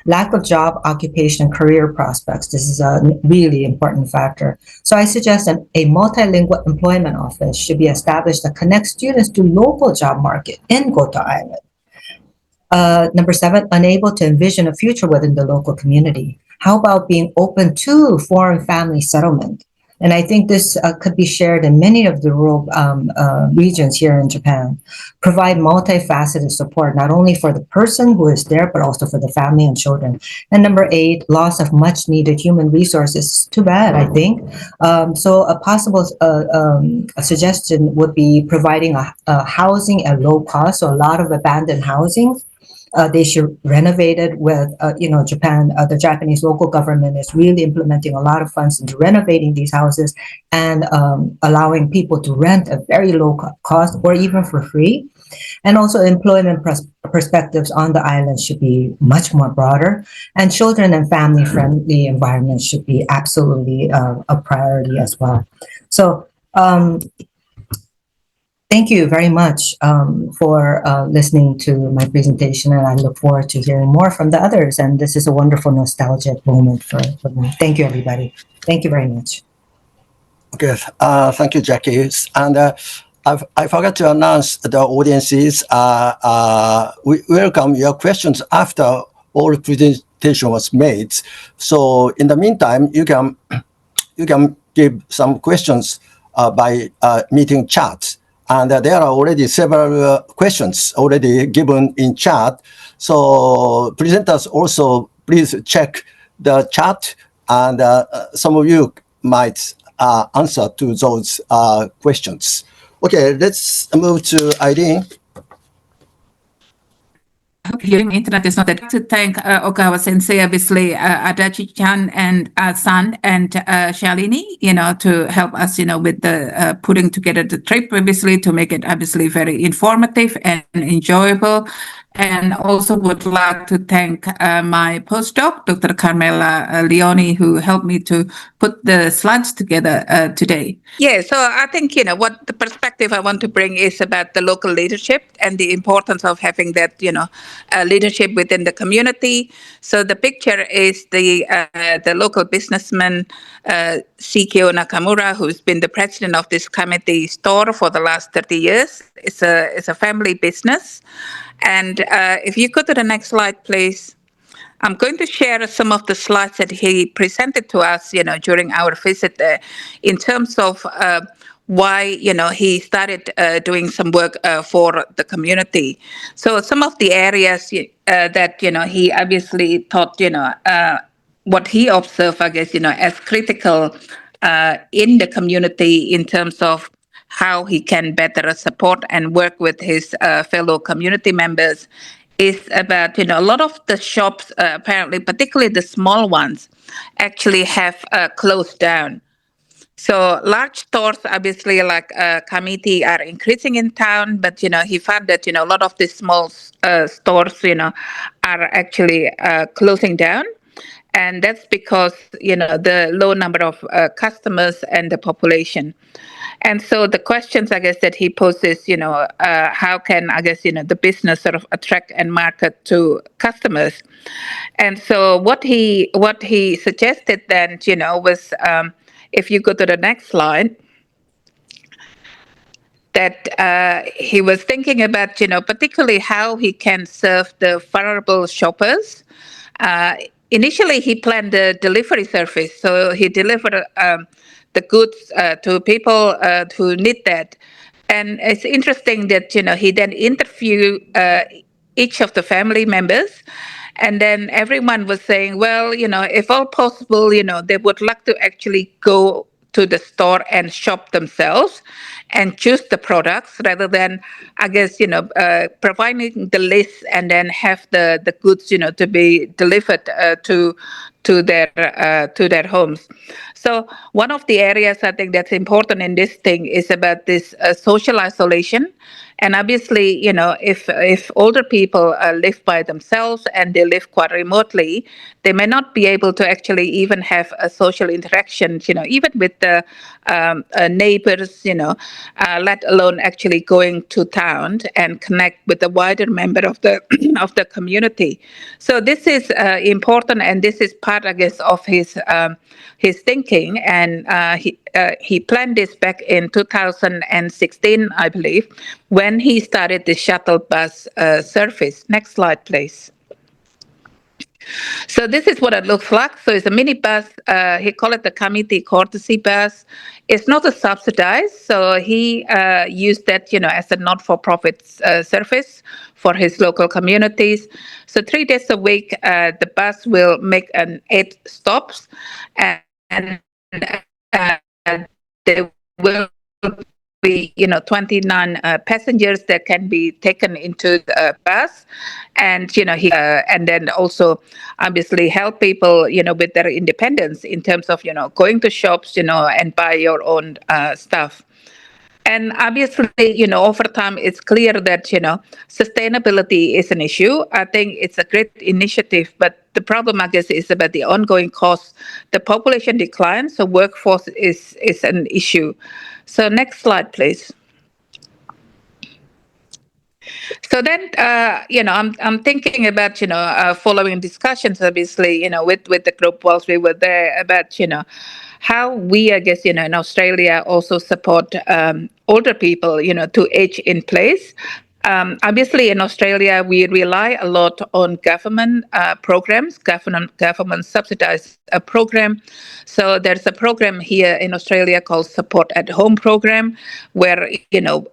Lack of job, occupation, and career prospects. This is a really important factor. So I suggest a multilingual employment office should be established that connects students to local job market in Goto Island. Number 7, unable to envision a future within the local community. How about being open to foreign family settlement? And I think this could be shared in many of the rural regions here in Japan. Provide multifaceted support, not only for the person who is there, but also for the family and children. And number 8, loss of much needed human resources. Too bad, I think. So a possible suggestion would be providing a housing at low cost, so a lot of abandoned housing. They should renovate it with, Japan, the Japanese local government is really implementing a lot of funds into renovating these houses and allowing people to rent at very low cost or even for free. And also employment perspectives on the island should be much more broader, and children and family friendly environments should be absolutely a priority as well. So, thank you very much for listening to my presentation, and I look forward to hearing more from the others. And this is a wonderful nostalgic moment for me. Thank you, everybody. Thank you very much. Okay, thank you, Jackie. And I forgot to announce the audiences. We welcome your questions after all presentation was made. So in the meantime, you can give some questions by meeting chat. And there are already several questions already given in chat. So presenters also please check the chat, and some of you might answer to those questions. Okay, let's move to Irene. I hope hearing internet is not that. To thank Okawa Sensei, obviously, Adachi-chan and San and Shalini, to help us, with the putting together the trip, obviously, to make it obviously very informative and enjoyable. And also would like to thank my postdoc, Dr. Carmela Leone, who helped me to put the slides together today. Yeah, so I think, what the perspective I want to bring is about the local leadership and the importance of having that, leadership within the community. So the picture is the local businessman, Sikio Nakamura, who's been the president of this committee store for the last 30 years. It's a family business. And if you go to the next slide, please. I'm going to share some of the slides that he presented to us, during our visit there, in terms of why, he started doing some work for the community. So some of the areas that, he obviously thought, what he observed, I guess, as critical in the community in terms of how he can better support and work with his fellow community members is about, a lot of the shops, apparently, particularly the small ones, actually have closed down. So large stores, obviously, like Kamiti, are increasing in town, but, he found that, a lot of these small stores, are actually closing down. And that's because, the low number of customers and the population. And so the questions, I guess, that he poses, how can, I guess, the business sort of attract and market to customers? And so what he suggested then, was, if you go to the next slide, that he was thinking about, particularly how he can serve the vulnerable shoppers. Initially, he planned the delivery service, so he delivered the goods to people who need that. And it's interesting that, he then interviewed each of the family members, and then everyone was saying, well, if all possible, they would like to actually go to the store and shop themselves. and choose the products rather than, I guess, providing the list and then have the goods, to be delivered to their homes. So one of the areas I think that's important in this thing is about this social isolation. And obviously, if older people live by themselves and they live quite remotely, they may not be able to actually even have a social interaction, even with the neighbors, let alone actually going to town and connect with the wider member of the of the community. So this is important, and this is part, I guess, of his thinking. And he planned this back in 2016, I believe, when he started the shuttle bus service. Next slide, please. So this is what it looks like. So it's a mini bus. He called it the community courtesy bus. It's not a subsidized. So he used that, as a not-for-profit service for his local communities. So 3 days a week, the bus will make 8 stops, and there will be 29 passengers that can be taken into the bus, and he and then also obviously help people with their independence in terms of going to shops and buy your own stuff. And obviously, over time, it's clear that, sustainability is an issue. I think it's a great initiative, but the problem, I guess, is about the ongoing costs. The population declines, so workforce is an issue. So next slide, please. So then, I'm thinking about, following discussions, obviously, with the group whilst we were there about, how we, I guess, in Australia also support older people, to age in place. Obviously, in Australia, we rely a lot on government programs, government subsidized program. So there's a program here in Australia called Support at Home program, where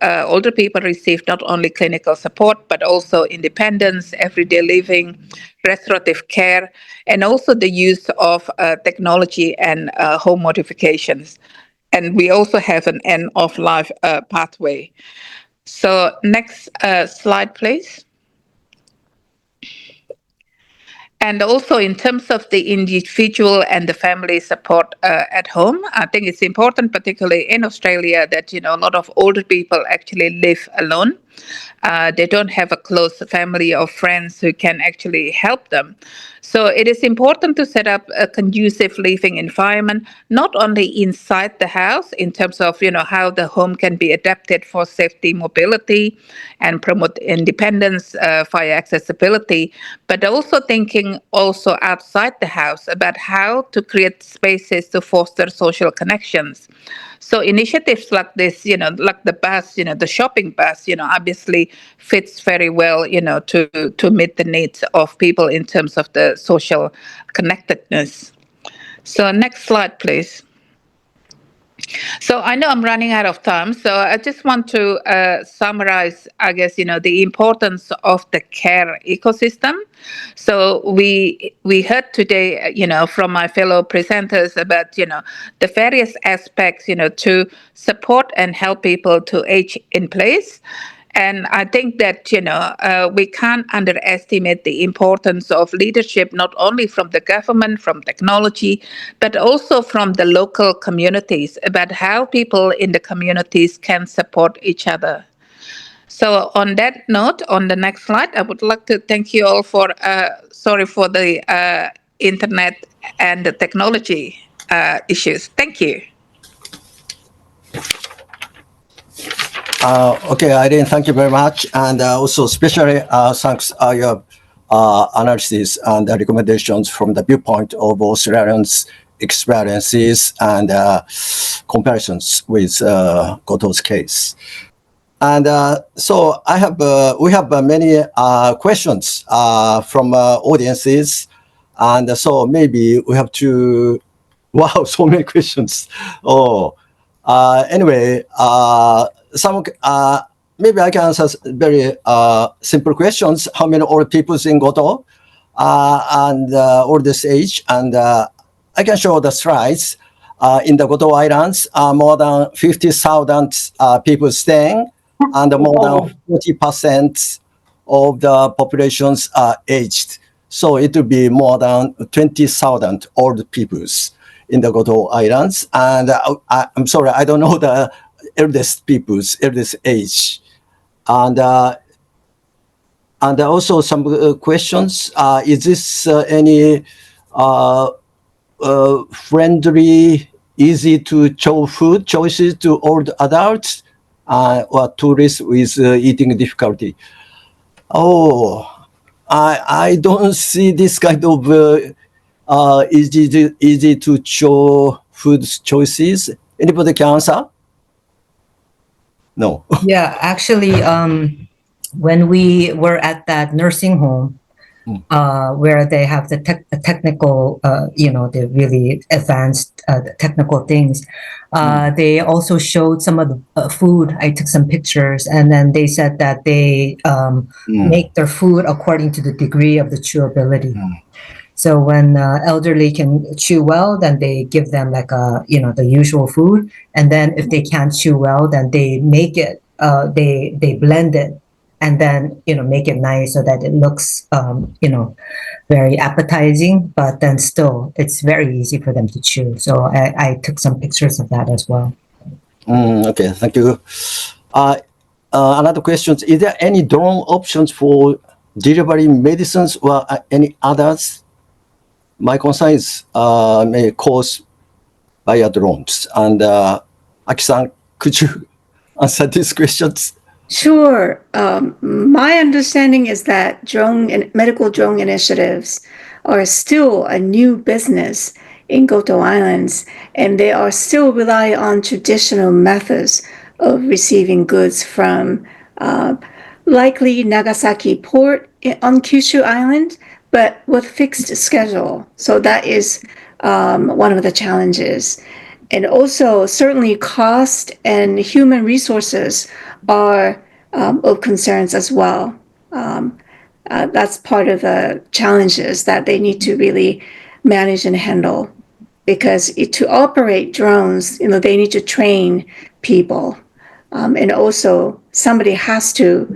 older people receive not only clinical support but also independence, everyday living, restorative care, and also the use of technology and home modifications. And we also have an end of life pathway. So next slide, please. And also in terms of the individual and the family support at home, I think it's important, particularly in Australia, that, a lot of older people actually live alone. They don't have a close family or friends who can actually help them. So it is important to set up a conducive living environment, not only inside the house in terms of, how the home can be adapted for safety, mobility, and promote independence via accessibility, but also thinking also outside the house about how to create spaces to foster social connections. So initiatives like this, like the bus, the shopping bus, obviously fits very well, to meet the needs of people in terms of the social connectedness. So next slide, please. So I know I'm running out of time, so I just want to summarize, I guess, the importance of the care ecosystem. So we heard today, from my fellow presenters about, the various aspects, to support and help people to age in place. And I think that, we can't underestimate the importance of leadership, not only from the government, from technology, but also from the local communities, about how people in the communities can support each other. So on that note, on the next slide, I would like to thank you all for, sorry for the internet and the technology issues. Thank you. Okay, Irene, thank you very much. And also especially thanks your analysis and the recommendations from the viewpoint of Australians' experiences and comparisons with Goto's case. And so we have many questions from audiences. And so maybe we have to, wow, so many questions. Anyway, some maybe I can answer very simple questions. How many old people in Goto and all this age? And I can show the slides. in the Goto Islands, more than 50,000 people staying, and more than 40% of the populations are aged. So it will be more than 20,000 old peoples in the Goto Islands. And I'm sorry, I don't know the eldest age. And also some questions. Is this any friendly, easy to choose food choices to old adults or tourists with eating difficulty? Oh, I don't see this kind of easy to choose food choices. Anybody can answer? No. Yeah, actually, when we were at that nursing home, where they have the technical, the really advanced technical things, they also showed some of the food. I took some pictures, and then they said that they make their food according to the degree of the chewability. So when elderly can chew well, then they give them like the usual food, and then if they can't chew well, then they make it, they blend it, and then make it nice so that it looks very appetizing, but then still it's very easy for them to chew. So I took some pictures of that as well. Okay, thank you. Another question: is there any drone options for delivering medicines or any others? My concern is may cause via drones. And Aki-san, could you answer these questions? Sure. My understanding is that medical drone initiatives are still a new business in Goto Islands, and they are still rely on traditional methods of receiving goods from likely Nagasaki port on Kyushu Island, but with fixed schedule. So that is one of the challenges. And also, certainly cost and human resources are of concerns as well. That's part of the challenges that they need to really manage and handle. Because to operate drones, they need to train people. And also, somebody has to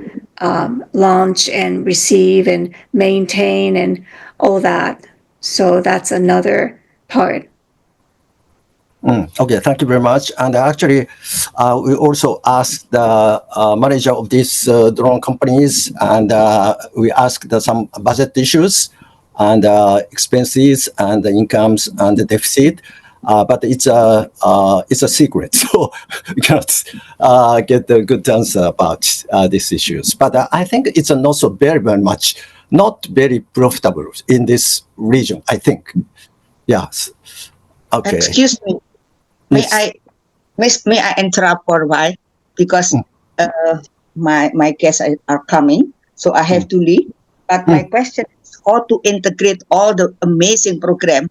launch and receive and maintain and all that. So that's another part. Okay, thank you very much. And actually, we also asked the manager of these drone companies, and we asked some budget issues and expenses and the incomes and the deficit. But it's a secret, so we cannot get a good answer about these issues. But I think it's not so very much, not very profitable in this region, I think. Yes. Okay. Excuse me. May I interrupt for a while? Because my guests are coming, so I have to leave. But my question is how to integrate all the amazing program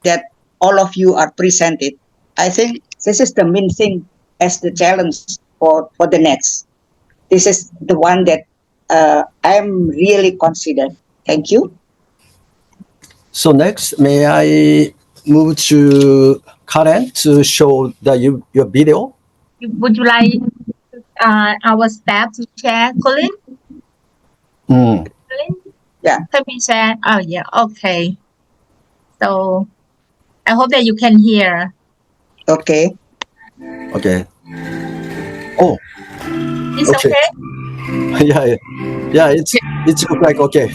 that all of you are presented. I think this is the main thing as the challenge for the next. This is the one that I'm really considering. Thank you. So next, may I move to Karen to show your video? Would you like our staff to share, Colin? Colin? Yeah. Can we share? Oh, yeah. Okay. So I hope that you can hear. Okay. Okay. Oh. It's okay? Yeah. It's like okay.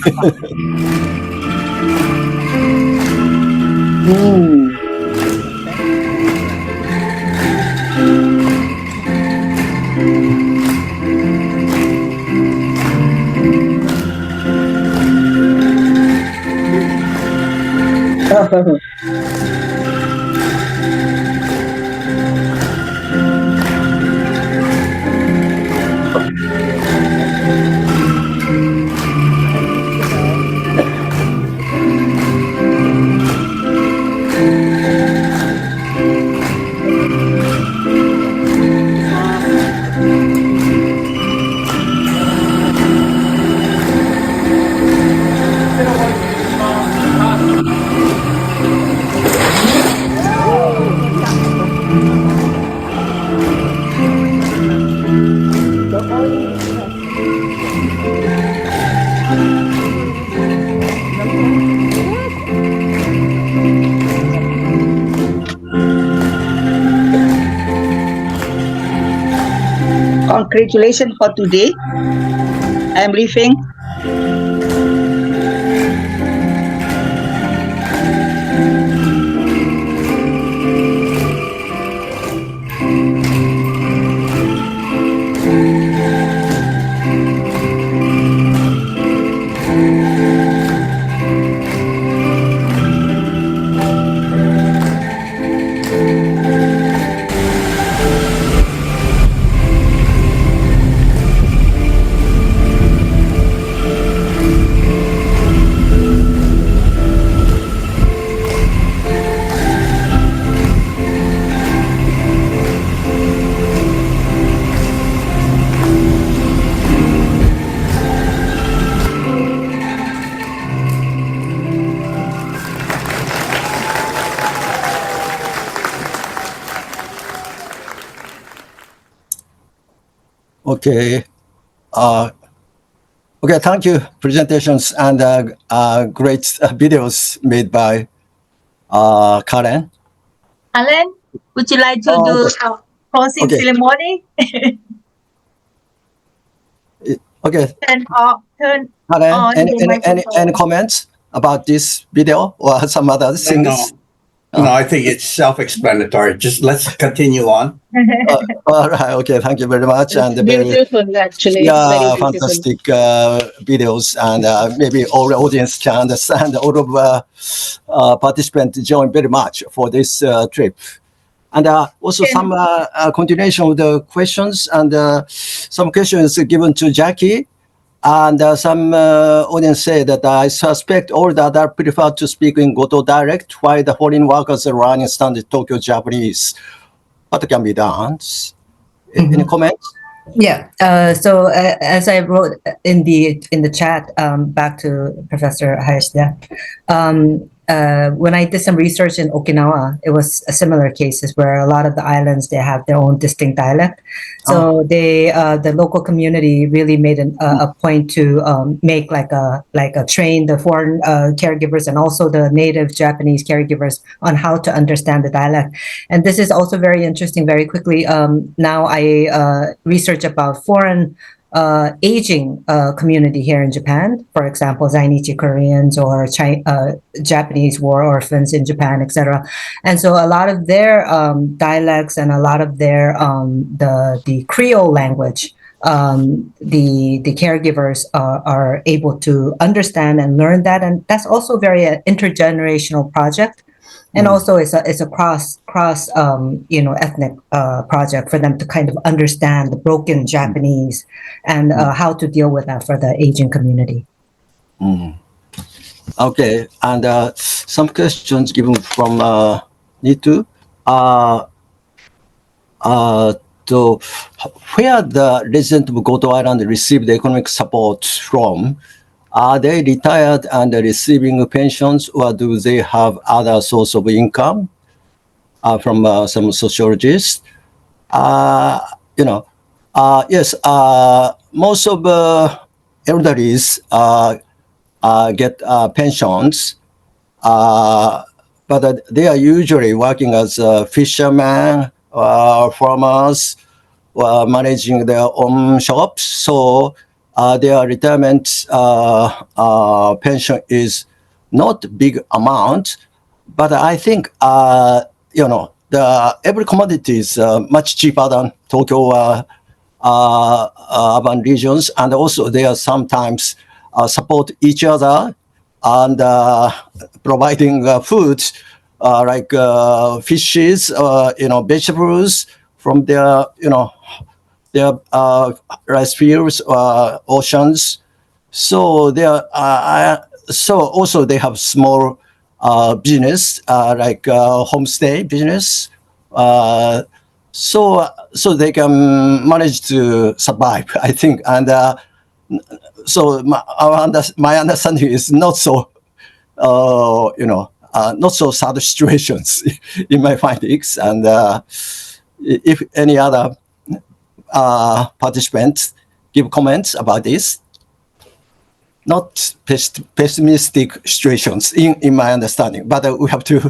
congratulations for today. I'm leaving. Okay. Okay, thank you. Presentations and great videos made by Karen. Alan, would you like to do our closing Okay. ceremony? Okay, Turn Karen, on the microphone. any comments about this video or some other things? No, I think it's self-explanatory. Just let's continue on. All right. Okay. Thank you very much. And Beautiful, actually. yeah, Very beautiful. fantastic videos, and maybe all the audience can understand. All of participants join very much for this trip, and also some continuation of the questions and some questions given to Jackie. And some audience say that I suspect all that are prefer to speak in Goto dialect, while the foreign workers are running standard Tokyo Japanese. What can be done? Any comments? Yeah. So as I wrote in the chat, back to Professor Hayashida, when I did some research in Okinawa, it was a similar cases where a lot of the islands, they have their own distinct dialect. So the local community really made a point to make like a train the foreign caregivers and also the native Japanese caregivers on how to understand the dialect. And this is also very interesting. Very quickly, now I research about foreign aging community here in Japan, for example, Zainichi Koreans or Japanese war orphans in Japan, etc. And so a lot of their dialects and a lot of their the Creole language, the caregivers are able to understand and learn that, and that's also very intergenerational project. And also, it's a cross ethnic project for them to kind of understand the broken Japanese and how to deal with that for the aging community. Okay, and some questions given from Nitu. To where the residents of Goto Island receive the economic support from? Are they retired and receiving pensions, or do they have other source of income? From some sociologists, yes, most of elderlies get pensions, but they are usually working as fishermen, farmers, managing their own shops. So their retirement pension is not big amount, but I think every commodity is much cheaper than Tokyo urban regions, and also they are sometimes support each other and providing food like fishes, vegetables from their rice fields, oceans. So they are so also they have small business like homestay business. So they can manage to survive, I think. And so my understanding is not so not so sad situations in my findings. And if any other participants give comments about this, not pessimistic situations in my understanding, but we have to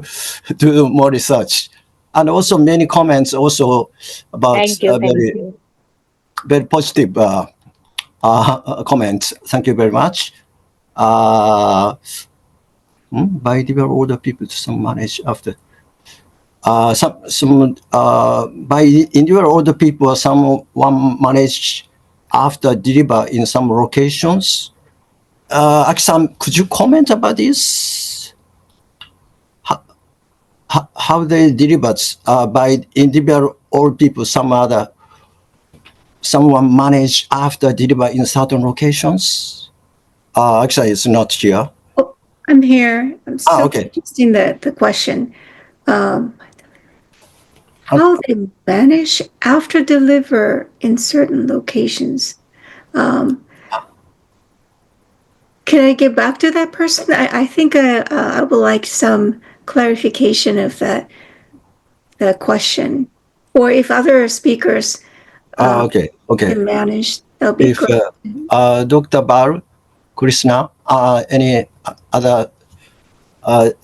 do more research. And also many comments also about Thank you. very positive comments. Thank you very much. By individual older people, some manage after. By individual older people, someone manage after deliver in some locations. Aki-san, could you comment about this? How they delivered by individual old people, someone manage after deliver in certain locations? Actually, it's not here. Oh, I'm here. I'm still Okay. interested in the question. How they manage after deliver in certain locations. Can I get back to that person? I think I would like some clarification of that question, or if other speakers Okay. can manage, that'll be If great. Dr. Bal, Krishna, any other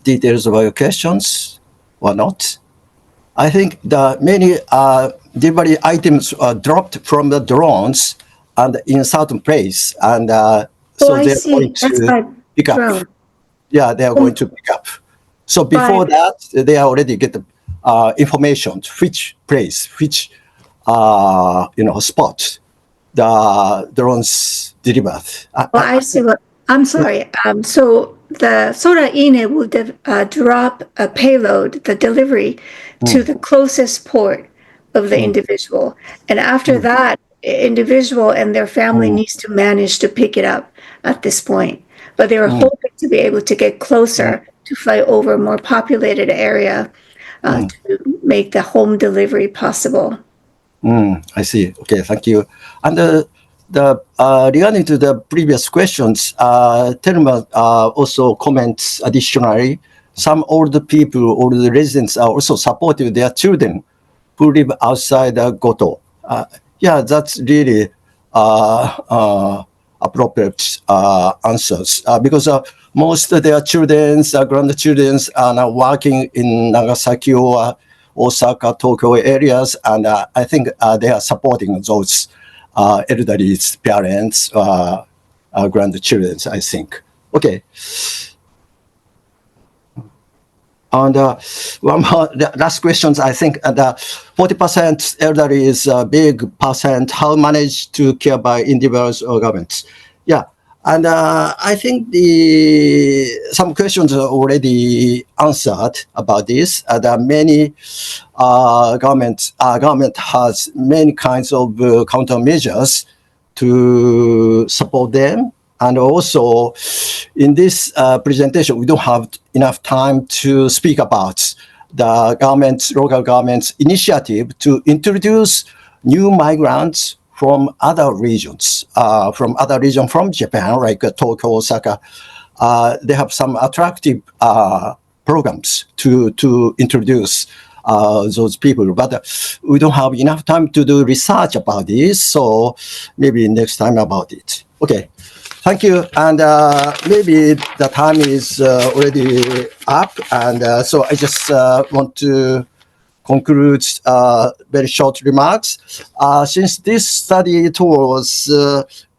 details about your questions or not? I think the many delivery items are dropped from the drones and in certain place, and so I they're see. going That's to by pick up. drone. Yeah, they are going to pick up. So before that, they already get the information which place, which spot the drones delivered. I see. I'm sorry. So the Sora Ine will drop a payload, the delivery, to the closest port of the individual, and after that, individual and their family needs to manage to pick it up at this point. But they were hoping to be able to get closer to fly over a more populated area to make the home delivery possible. I see. Okay, thank you. And regarding to the previous questions, Telma also comments additionally, some older people, older residents are also supporting their children who live outside Goto. Yeah, that's really appropriate answers because most of their children, grandchildren are now working in Nagasaki or Osaka, Tokyo areas, and I think they are supporting those elderly parents, grandchildren, I think. Okay. And one more, the last questions, I think the 40% elderly is a big percent. How managed to care by individuals or governments? Yeah, and I think some questions are already answered about this. There are many government has many kinds of countermeasures to support them. And also, in this presentation, we don't have enough time to speak about the local government's initiative to introduce new migrants from other regions, from Japan, like Tokyo, Osaka. They have some attractive programs to introduce those people, but we don't have enough time to do research about this, so maybe next time about it. Okay. Thank you. And maybe the time is already up. And so I just want to conclude very short remarks. Since this study tour was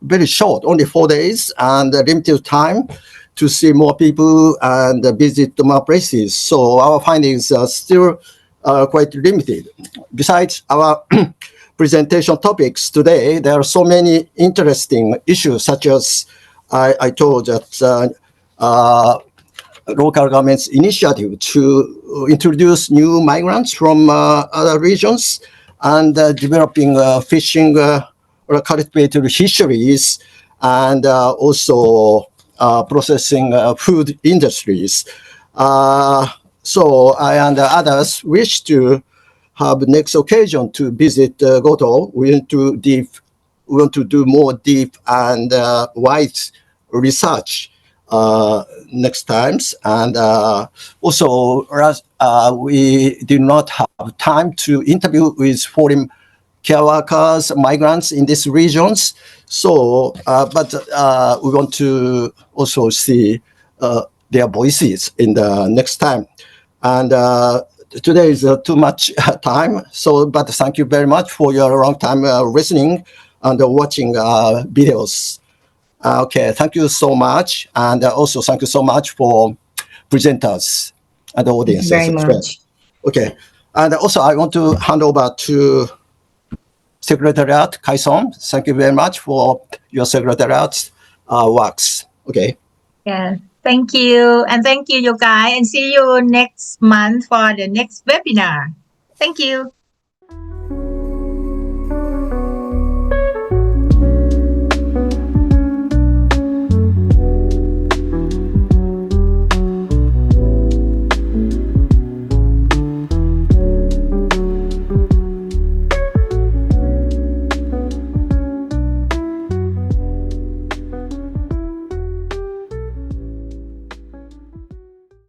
very short, only 4 days, and limited time to see more people and visit more places. So our findings are still quite limited. Besides our presentation topics today, there are so many interesting issues, such as I told that local government's initiative to introduce new migrants from other regions and developing fishing or cultivated fisheries and also processing food industries. So I and others wish to have next occasion to visit Goto. We want to do more deep and wide research next times. And also, we did not have time to interview with foreign care workers, migrants in these regions. So, but we want to also see their voices in the next time. And today is too much time. So, but thank you very much for your long time listening and watching videos. Okay, thank you so much. And also thank you so much for presenters and the audience. Thank you very much. Okay. And also I want to hand over to Secretariat Kaison. Thank you very much for your Secretariat works. Okay. Yeah, thank you. And thank you, you guys. And see you next month for the next webinar. Thank you.